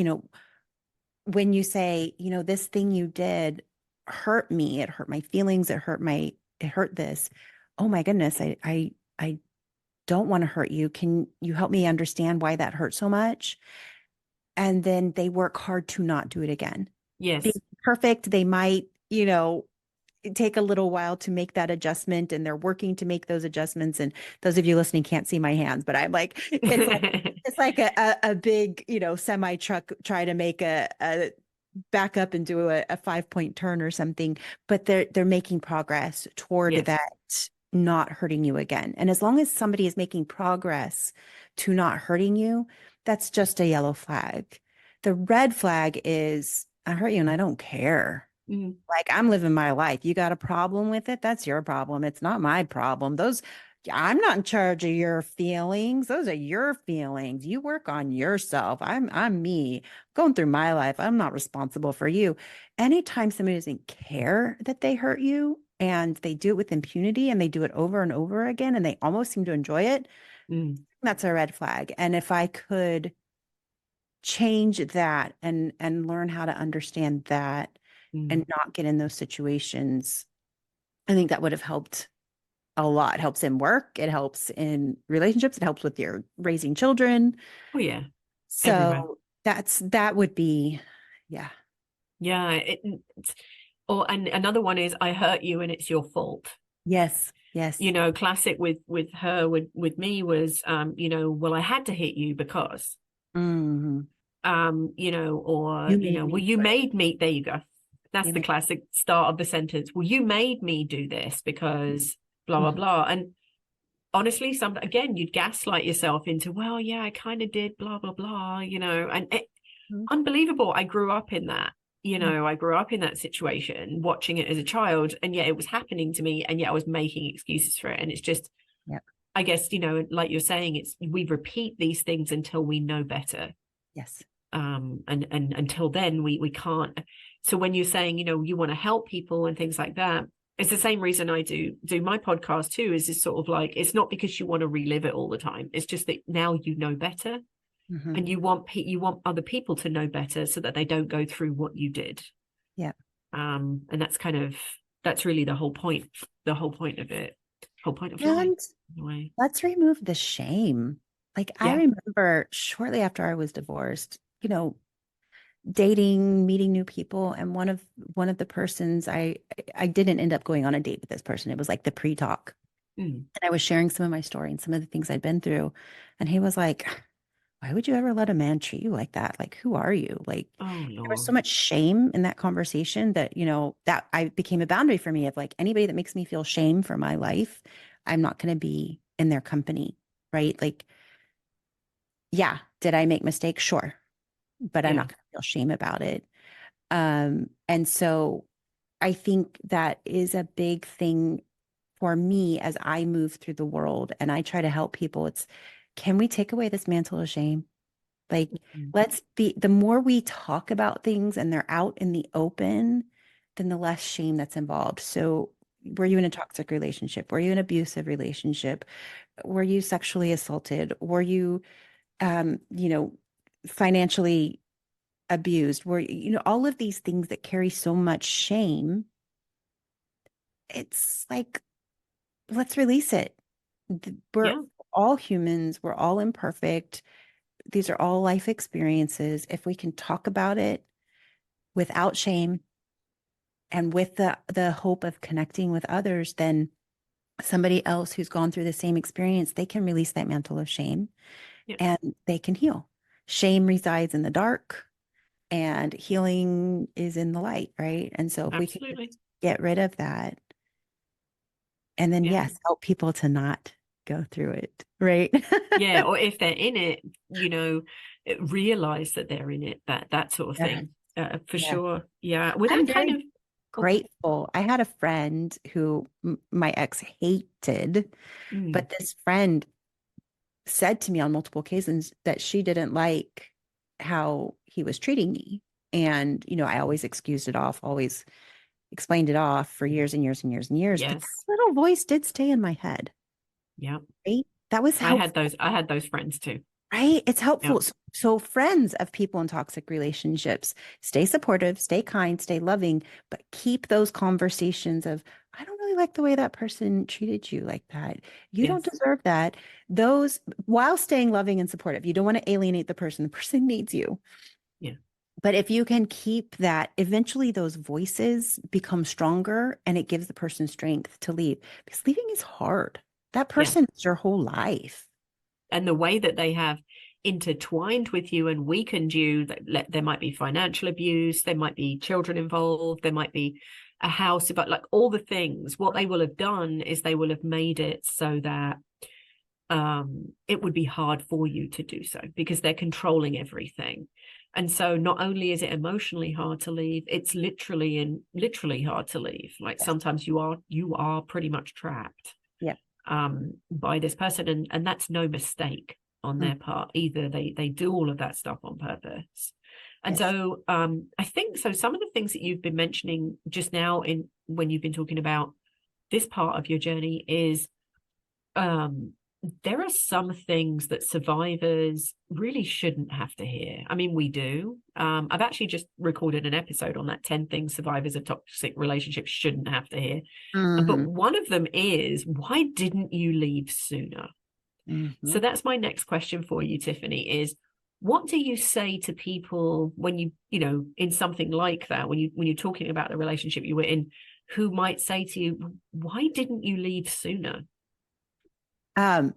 when you say, this thing you did hurt me, it hurt my feelings, it hurt this. Oh my goodness, I don't want to hurt you. Can you help me understand why that hurt so much? And then they work hard to not do it again. yes. Being perfect, they might, take a little while to make that adjustment, and they're working to make those adjustments. And those of you listening can't see my hands, but I'm like, it's like a big, semi truck try to make a back up and do a 5 point turn or something, but they're making progress toward Yes. that not hurting you again. And as long as somebody is making progress to not hurting you, that's just a yellow flag. The red flag is I hurt you and I don't care. Mm, Like I'm living my life. You got a problem with it? That's your problem. It's not my problem. I'm not in charge of your feelings. Those are your feelings. You work on yourself. I'm me going through my life. I'm not responsible for you. Anytime somebody doesn't care that they hurt you and they do it with impunity and they do it over and over again and they almost seem to enjoy it, mm, that's a red flag. And if I could change that and learn how to understand that mm. and not get in those situations, I think that would have helped a lot. It helps in work, it helps in relationships, it helps with your raising children. Oh yeah, everywhere. So that would be, yeah. Yeah, or and another one is I hurt you and it's your fault. Yes, yes. Classic with her with me was well, I had to hit you because Hmm. or You made well, me you do it. made me. There you go. That's You the made, classic start of the sentence. Well, you made me do this because blah blah mhm, blah. And honestly, some again, you'd gaslight yourself into, well, yeah, I kind of did blah blah blah, and mhm, unbelievable. I grew up in that. mhm. I grew up in that situation, watching it as a child, and yet it was happening to me, and yet I was making excuses for it. And it's just, Yep. I guess, like you're saying, it's we repeat these things until we know better. Yes. And until then we can't. So when you're saying, you want to help people and things like that, it's the same reason I do my podcast too, is this sort of like, it's not because you want to relive it all the time. It's just that now you know better, Hmm. and you want other people to know better so that they don't go through what you did. Yeah. And that's really the whole point of it, whole point of life And in a way. let's remove the shame. Like I Yeah. remember shortly after I was divorced, dating, meeting new people, and one of the persons I didn't end up going on a date with this person. It was like the pre-talk. Mm. And I was sharing some of my story and some of the things I'd been through. And he was like, why would you ever let a man treat you like that? Like, who are you? Like, Oh there was so Lord. much shame in that conversation that, that I became a boundary for me of like anybody that makes me feel shame for my life, I'm not going to be in their company. Right. Like, yeah, did I make mistakes? Sure. But I'm Yeah. not going to feel shame about it. And so I think that is a big thing for me as I move through the world and I try to help people. It's, can we take away this mantle of shame? Like, Mm. the more we talk about things and they're out in the open, then the less shame that's involved. So, were you in a toxic relationship? Were you in an abusive relationship? Were you sexually assaulted? Were you, um, you know, financially abused? Were, all of these things that carry so much shame? It's like, let's release it. We're Yeah. all humans, we're all imperfect. These are all life experiences. If we can talk about it without shame and with the hope of connecting with others, then somebody else who's gone through the same experience, they can release that mantle of shame Yeah. and they can heal. Shame resides in the dark and healing is in the light, right? And so if we can just Absolutely. get rid of that and then Yeah. yes, help people to not go through it, right? Yeah. Or if they're in it, realize that they're in it, that sort of Yeah, thing. For yeah. sure. Yeah. Without I'm kind very of, oh, grateful. I had a friend who my ex hated, mm, but this friend said to me on multiple occasions that she didn't like how he was treating me. And, I always excused it off, always explained it off for years and years and years and years. But that yes. little voice did stay in my head, Yeah. right? That was helpful. I had those friends too. Right? It's Yeah. helpful. So friends of people in toxic relationships, stay supportive, stay kind, stay loving, but keep those conversations of, I don't really like the way that person treated you like that. You don't Yes. deserve that. Those, while staying loving and supportive, you don't want to alienate the person. The person needs you. Yeah. But if you can keep that, eventually those voices become stronger and it gives the person strength to leave because leaving is hard. That Yeah. person is your whole life. And the way that they have intertwined with you and weakened you, that there might be financial abuse, there might be children involved, there might be a house, but like all the things, what they will have done is they will have made it so that it would be hard for you to do so because they're controlling everything. And so not only is it emotionally hard to leave, it's literally hard to leave. Like Yes. sometimes you are pretty much trapped Yeah. by this person, and that's no mistake on Mm. their part either. They do all of that stuff on purpose. And Yes. so I think so some of the things that you've been mentioning just now in when you've been talking about this part of your journey is um there are some things that survivors really shouldn't have to hear. I mean, we do. I've actually just recorded an episode on that 10 things survivors of toxic relationships shouldn't have to hear. But Hmm. one of them is, why didn't you leave sooner? Hmm. So that's my next question for you, Tiphany, is what do you say to people when in something like that, when you're talking about the relationship you were in, who might say to you, why didn't you leave sooner? Um,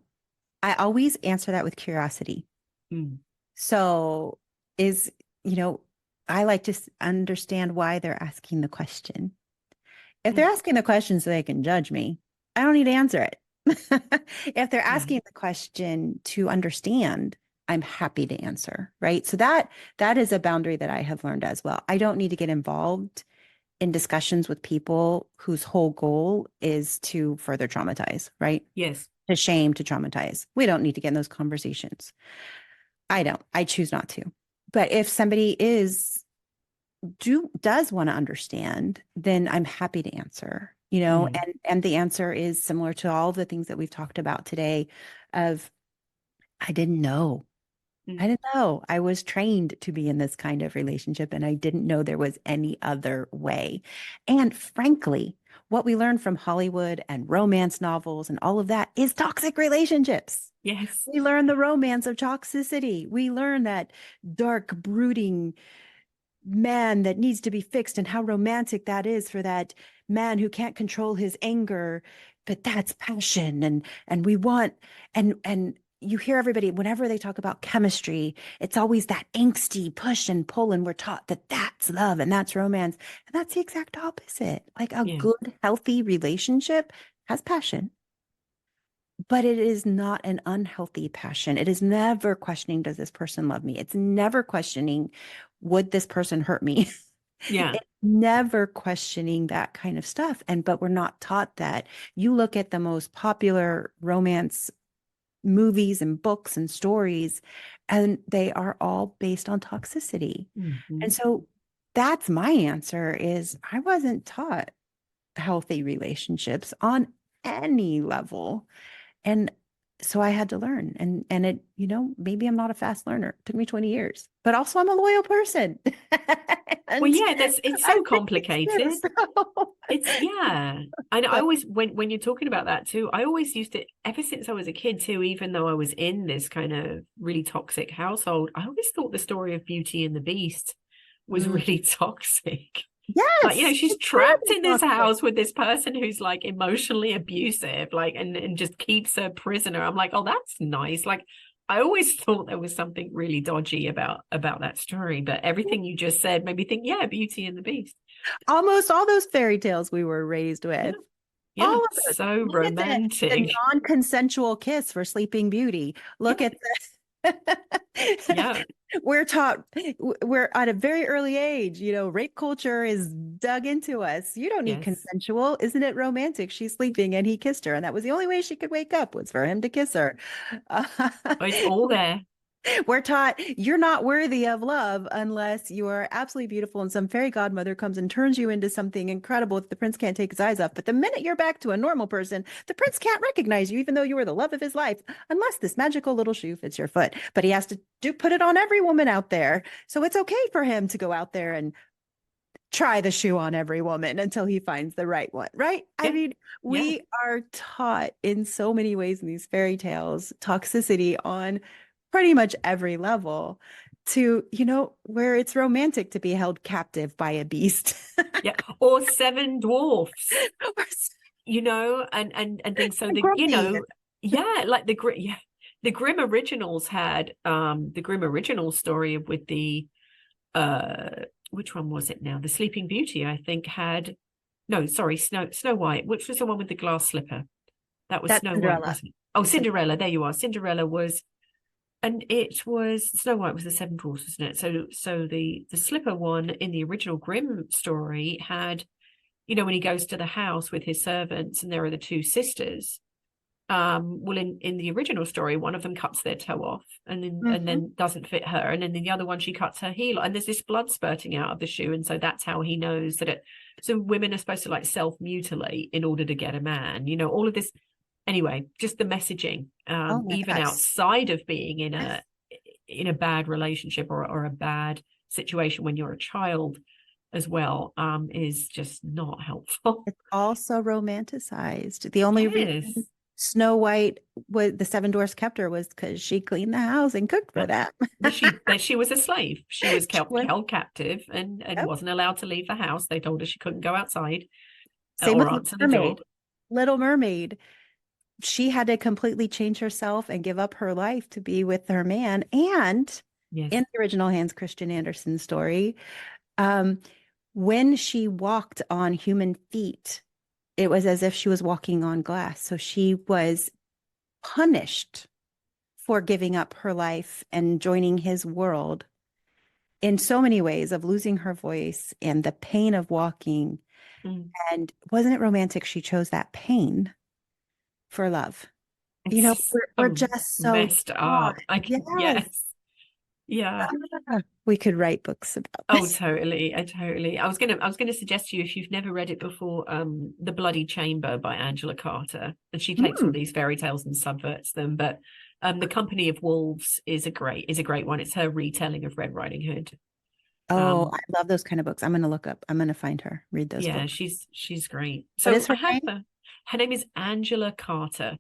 I always answer that with curiosity. Mm, So is, you know, I like to understand why they're asking the question. If they're mm, asking the question so they can judge me, I don't need to answer it. If they're yeah, asking the question to understand, I'm happy to answer, right? So that is a boundary that I have learned as well. I don't need to get involved in discussions with people whose whole goal is to further traumatize, right? yes, To shame, to traumatize. We don't need to get in those conversations. I don't. I choose not to. But if somebody does want to understand, then I'm happy to answer, mm, and the answer is similar to all the things that we've talked about today of I didn't know. mm, I didn't know. I was trained to be in this kind of relationship and I didn't know there was any other way. And frankly, what we learn from Hollywood and romance novels and all of that is toxic relationships. yes, We learn the romance of toxicity. We learn that dark, brooding man that needs to be fixed and how romantic that is for that man who can't control his anger, but that's passion. And we want and you hear everybody whenever they talk about chemistry, it's always that angsty push and pull, and we're taught that that's love and that's romance, and that's the exact opposite. Like a yeah, good healthy relationship has passion, but it is not an unhealthy passion. It is never questioning, does this person love me? It's never questioning, would this person hurt me? yeah, It's never questioning that kind of stuff. But we're not taught that. You look at the most popular romance movies and books and stories, and they are all based on toxicity. And mhm. so that's my answer is I wasn't taught healthy relationships on any level. And so I had to learn. And it, maybe I'm not a fast learner. It took me 20 years, but also I'm a loyal person. Well, And yeah, it's I so think it's too. complicated. So, It's yeah. And I so always when you're talking about that too, I always used to ever since I was a kid too, even though I was in this kind of really toxic household, I always thought the story of Beauty and the Beast was mm, really toxic. Like, yes, she's trapped incredibly in this toxic. house with this person who's like emotionally abusive, like and just keeps her prisoner. I'm like, oh, that's nice. Like I always thought there was something really dodgy about that story, but everything you just said made me think, yeah, Beauty and the Beast. Almost all those fairy tales we were raised Yeah, with. yeah, All of those. so Look at the romantic. non-consensual kiss for Sleeping Beauty. Look Yeah, at the yeah, we're taught we're at a very early age, rape culture is dug into us. You don't need yes. consensual. Isn't it romantic? She's sleeping and he kissed her, and that was the only way she could wake up was for him to kiss her. Uh, Oh, it's all there. we're taught you're not worthy of love unless you are absolutely beautiful and some fairy godmother comes and turns you into something incredible that the prince can't take his eyes off. But the minute you're back to a normal person, the prince can't recognize you, even though you were the love of his life, unless this magical little shoe fits your foot. But he has to put it on every woman out there. So it's okay for him to go out there and try the shoe on every woman until he finds the right one, right? I Yeah, mean, yeah. we are taught in so many ways in these fairy tales toxicity on pretty much every level to, where it's romantic to be held captive by a beast. Yeah, or Seven Dwarfs, Or and things. So grumpy. yeah, like yeah, the Grimm originals had the Grimm original story with the uh which one was it now? The Sleeping Beauty, I think, had no, sorry, Snow White, which was the one with the glass slipper. That was That's Snow White, Cinderella. wasn't it? Oh, That's Cinderella. Cinderella, there you are. Cinderella was and it was Snow White was the Seven Dwarfs, wasn't it? So the slipper one in the original Grimm story had, when he goes to the house with his servants and there are the two sisters. Well, in the original story, one of them cuts their toe off Mhm. and then doesn't fit her, and then the other one she cuts her heel, and there's this blood spurting out of the shoe, and so that's how he knows that it. So women are supposed to like self mutilate in order to get a man, all of this, anyway, just the messaging, Oh my even gosh. outside of being Yes. in a bad relationship or a bad situation when you're a child as well, is just not helpful. It's also romanticized. The only reason Yes. Snow White was the Seven Dwarfs kept her was because she cleaned the house and cooked for That, them. that she was a slave. She was She was, held captive and yep. wasn't allowed to leave the house. They told her she couldn't go outside Same or with Little answer the door. Mermaid. Little Mermaid. She had to completely change herself and give up her life to be with her man. And Yes. in the original Hans Christian Andersen story, um, when she walked on human feet, it was as if she was walking on glass. So she was punished for giving up her life and joining his world in so many ways of losing her voice and the pain of walking. Mm. And wasn't it romantic? She chose that pain for love. You It's know, just we're so just so messed taught. up. Yes. Yes. Yeah. We could write books about Oh, this. totally. Totally. I was gonna suggest to you if you've never read it before, The Bloody Chamber by Angela Carter. And she takes all Mm. these fairy tales and subverts them. But The Company of Wolves is a great one. It's her retelling of Red Riding Hood. Oh, Um, I love those kind of books. I'm going to find her, read those yeah, books. she's great. What So is I her have name? her name is Angela Carter.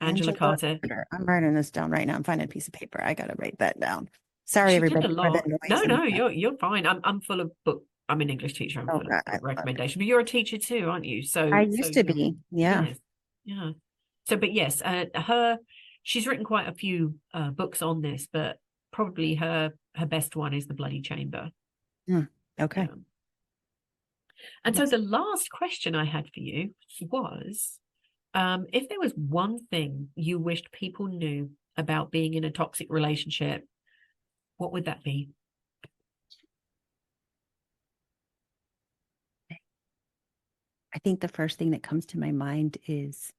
Angela Angela Carter. Carter. I'm writing this down right now. I'm finding a piece of paper. I got to write that down. Sorry, She did everybody, a for the lot. noise No, and no, the, you're fine. I'm full of book. I'm an English teacher. I'm oh full of God, I book love it. recommendation. But you're a teacher too, aren't you? I So used to you're be. Yeah. yes, yeah. So, but yes, she's written quite a few books on this, but probably her best one is The Bloody Chamber. Hmm. Okay. Yeah. And so Yes. the last question I had for you was, if there was one thing you wished people knew about being in a toxic relationship, what would that be? I think the first thing that comes to my mind is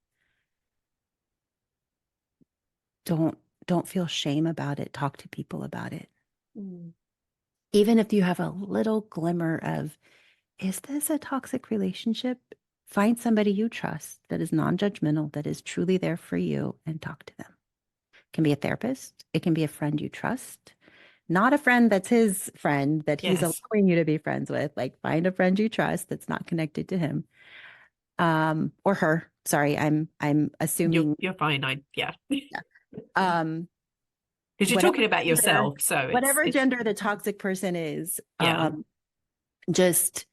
don't don't feel shame about it. Talk to people about it. Mm. Even if you have a little glimmer of, is this a toxic relationship? Find somebody you trust that is non-judgmental, that is truly there for you, and talk to them. It can be a therapist. It can be a friend you trust. Not a friend that's his friend that he's Yes. allowing you to be friends with. Like find a friend you trust that's not connected to him. Or her. Sorry, I'm assuming You're fine. Yeah. yeah. Um, Because you're whatever talking about gender, yourself, so whatever it's gender the toxic person is, yeah. just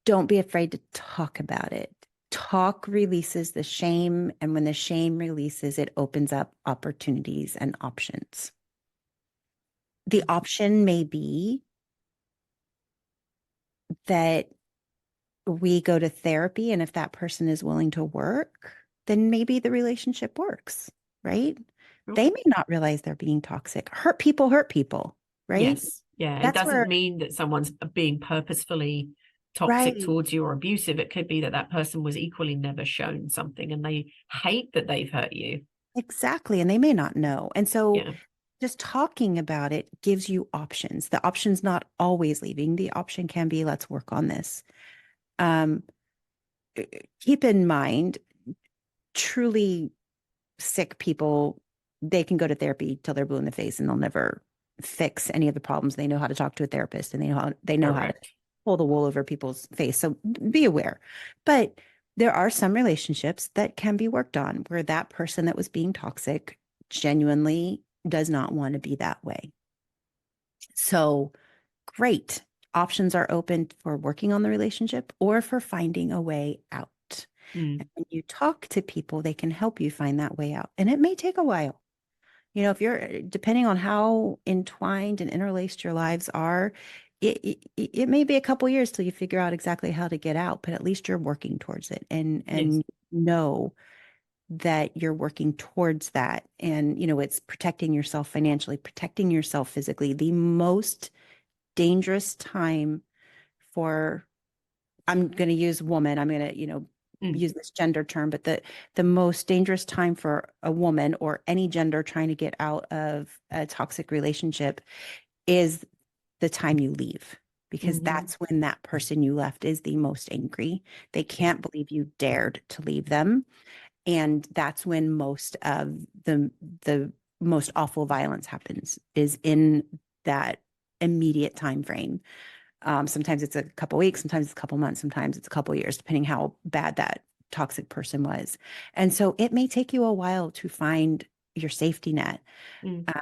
don't be afraid to talk about it. Talk releases the shame, and when the shame releases, it opens up opportunities and options. The option may be that we go to therapy, and if that person is willing to work, then maybe the relationship works, right? They Okay. may not realize they're being toxic. Hurt people, right? Yes. Yeah. It That's doesn't where, mean that someone's being purposefully toxic right, towards you or abusive. It could be that that person was equally never shown something and they hate that they've hurt you. exactly. And they may not know. And so Yeah. just talking about it gives you options. The option's not always leaving. The option can be, let's work on this. Um, keep in mind, truly sick people, they can go to therapy till they're blue in the face and they'll never fix any of the problems. They know how to talk to a therapist and they know how to Correct. pull the wool over people's face. So be aware. But there are some relationships that can be worked on where that person that was being toxic genuinely does not want to be that way. So great. Options are open for working on the relationship or for finding a way out. Mm. And when you talk to people, they can help you find that way out. And it may take a while. You know, if you're depending on how entwined and interlaced your lives are, it may be a couple years till you figure out exactly how to get out, but at least you're working towards it Yes. and know that you're working towards that. And, you know, it's protecting yourself financially, protecting yourself physically. The most dangerous time for, I'm going to use woman, I'm going to, you know, Mm. use this gender term, but the most dangerous time for a woman or any gender trying to get out of a toxic relationship is the time you leave. because Hmm. that's when that person you left is the most angry. They can't believe you dared to leave them. And that's when most of the most awful violence happens, is in that immediate time frame. Sometimes it's a couple weeks, sometimes it's a couple months, sometimes it's a couple years, depending how bad that toxic person was. And so it may take you a while to find your safety net. Mm. Uh,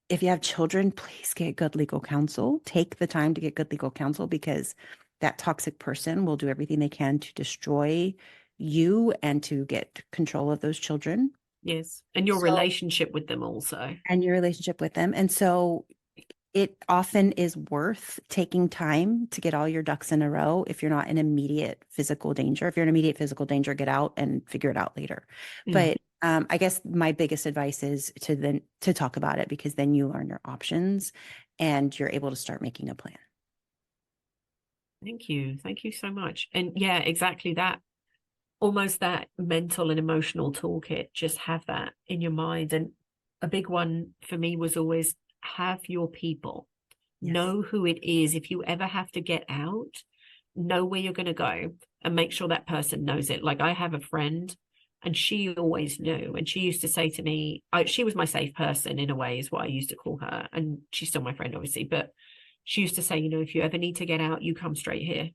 if you have children, please get good legal counsel. Take the time to get good legal counsel, because that toxic person will do everything they can to destroy you and to get control of those children. Yes. And your So, relationship with them also. and your relationship with them. And so it often is worth taking time to get all your ducks in a row if you're not in immediate physical danger. If you're in immediate physical danger, get out and figure it out later. Mm. But I guess my biggest advice is to talk about it, because then you learn your options and you're able to start making a plan. Thank you. Thank you so much. And yeah, exactly that. Almost that mental and emotional toolkit. Just have that in your mind. And a big one for me was always have your people. Yes. Know who it is. If you ever have to get out, know where you're going to go and make sure that person knows it. Like I have a friend and she always knew. And she used to say to me, she was my safe person in a way, is what I used to call her. And she's still my friend, obviously. But she used to say, if you ever need to get out, you come straight here.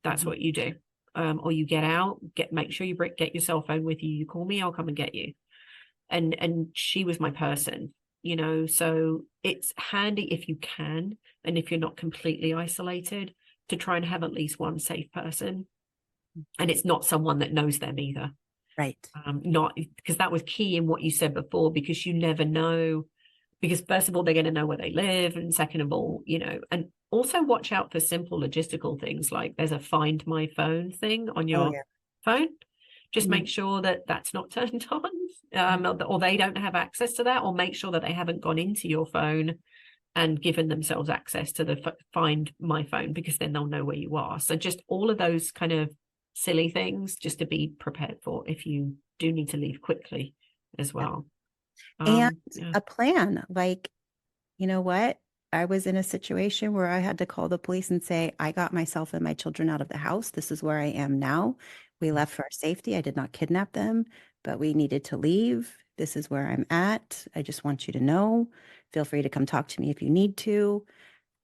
That's Mhm. what you do. Or you get out, make sure you get your cell phone with you. You call me, I'll come and get you. And she was my person, so it's handy if you can, and if you're not completely isolated, to try and have at least one safe person. And it's not someone that knows them either. Right. Not because that was key in what you said before, because you never know, because first of all, they're going to know where they live. And second of all, and also watch out for simple logistical things, like there's a find my phone thing on Oh, your yeah. phone. Just Mhm. make sure that that's not turned on, or they don't have access to that, or make sure that they haven't gone into your phone and given themselves access to the find my phone, because then they'll know where you are. So just all of those kind of silly things, just to be prepared for if you do need to leave quickly as Yeah. well. And Yeah. a plan, like, you know what? I was in a situation where I had to call the police and say, I got myself and my children out of the house. This is where I am now. We left for our safety. I did not kidnap them, but we needed to leave. This is where I'm at. I just want you to know. Feel free to come talk to me if you need to.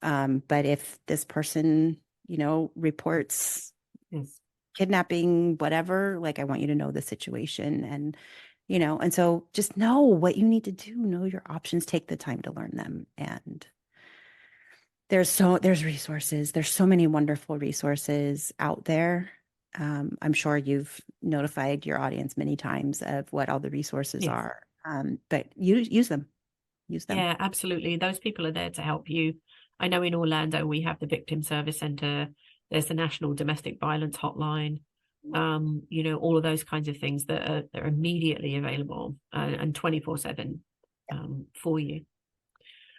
But if this person, reports Yes. kidnapping, whatever, like, I want you to know the situation. And so just know what you need to do, know your options, take the time to learn them. And there's resources. There's so many wonderful resources out there. I'm sure you've notified your audience many times of what all the resources Yes. are. But use them, use them. Yeah, absolutely. Those people are there to help you. I know in Orlando we have the Victim Service Center. There's the National Domestic Violence Hotline. All of those kinds of things that are immediately available, and 24/7 for you.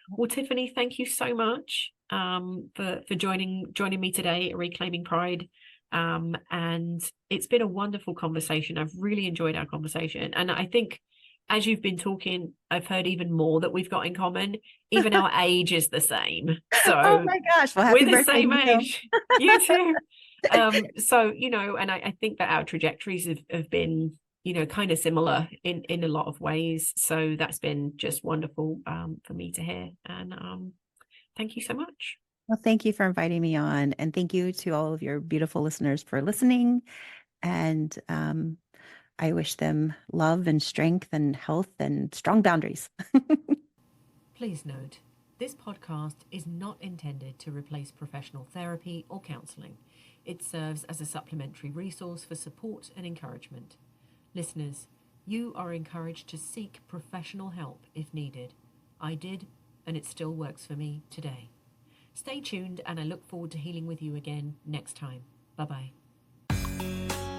Well, Tiffany, thank you so much for joining me today at Reclaiming Pride. And it's been a wonderful conversation. I've really enjoyed our conversation. And I think as you've been talking, I've heard even more that we've got in common. Even our age is the same. Oh So my gosh. Well, we're happy the birthday same to you. age. You too. And I think that our trajectories have been, kind of similar in a lot of ways. So that's been just wonderful for me to hear. And thank you so much. Well, thank you for inviting me on. And thank you to all of your beautiful listeners for listening. And I wish them love and strength and health and strong boundaries. Please note, this podcast is not intended to replace professional therapy or counselling. It serves as a supplementary resource for support and encouragement. Listeners, you are encouraged to seek professional help if needed. I did, and it still works for me today. Stay tuned, and I look forward to healing with you again next time. Bye bye.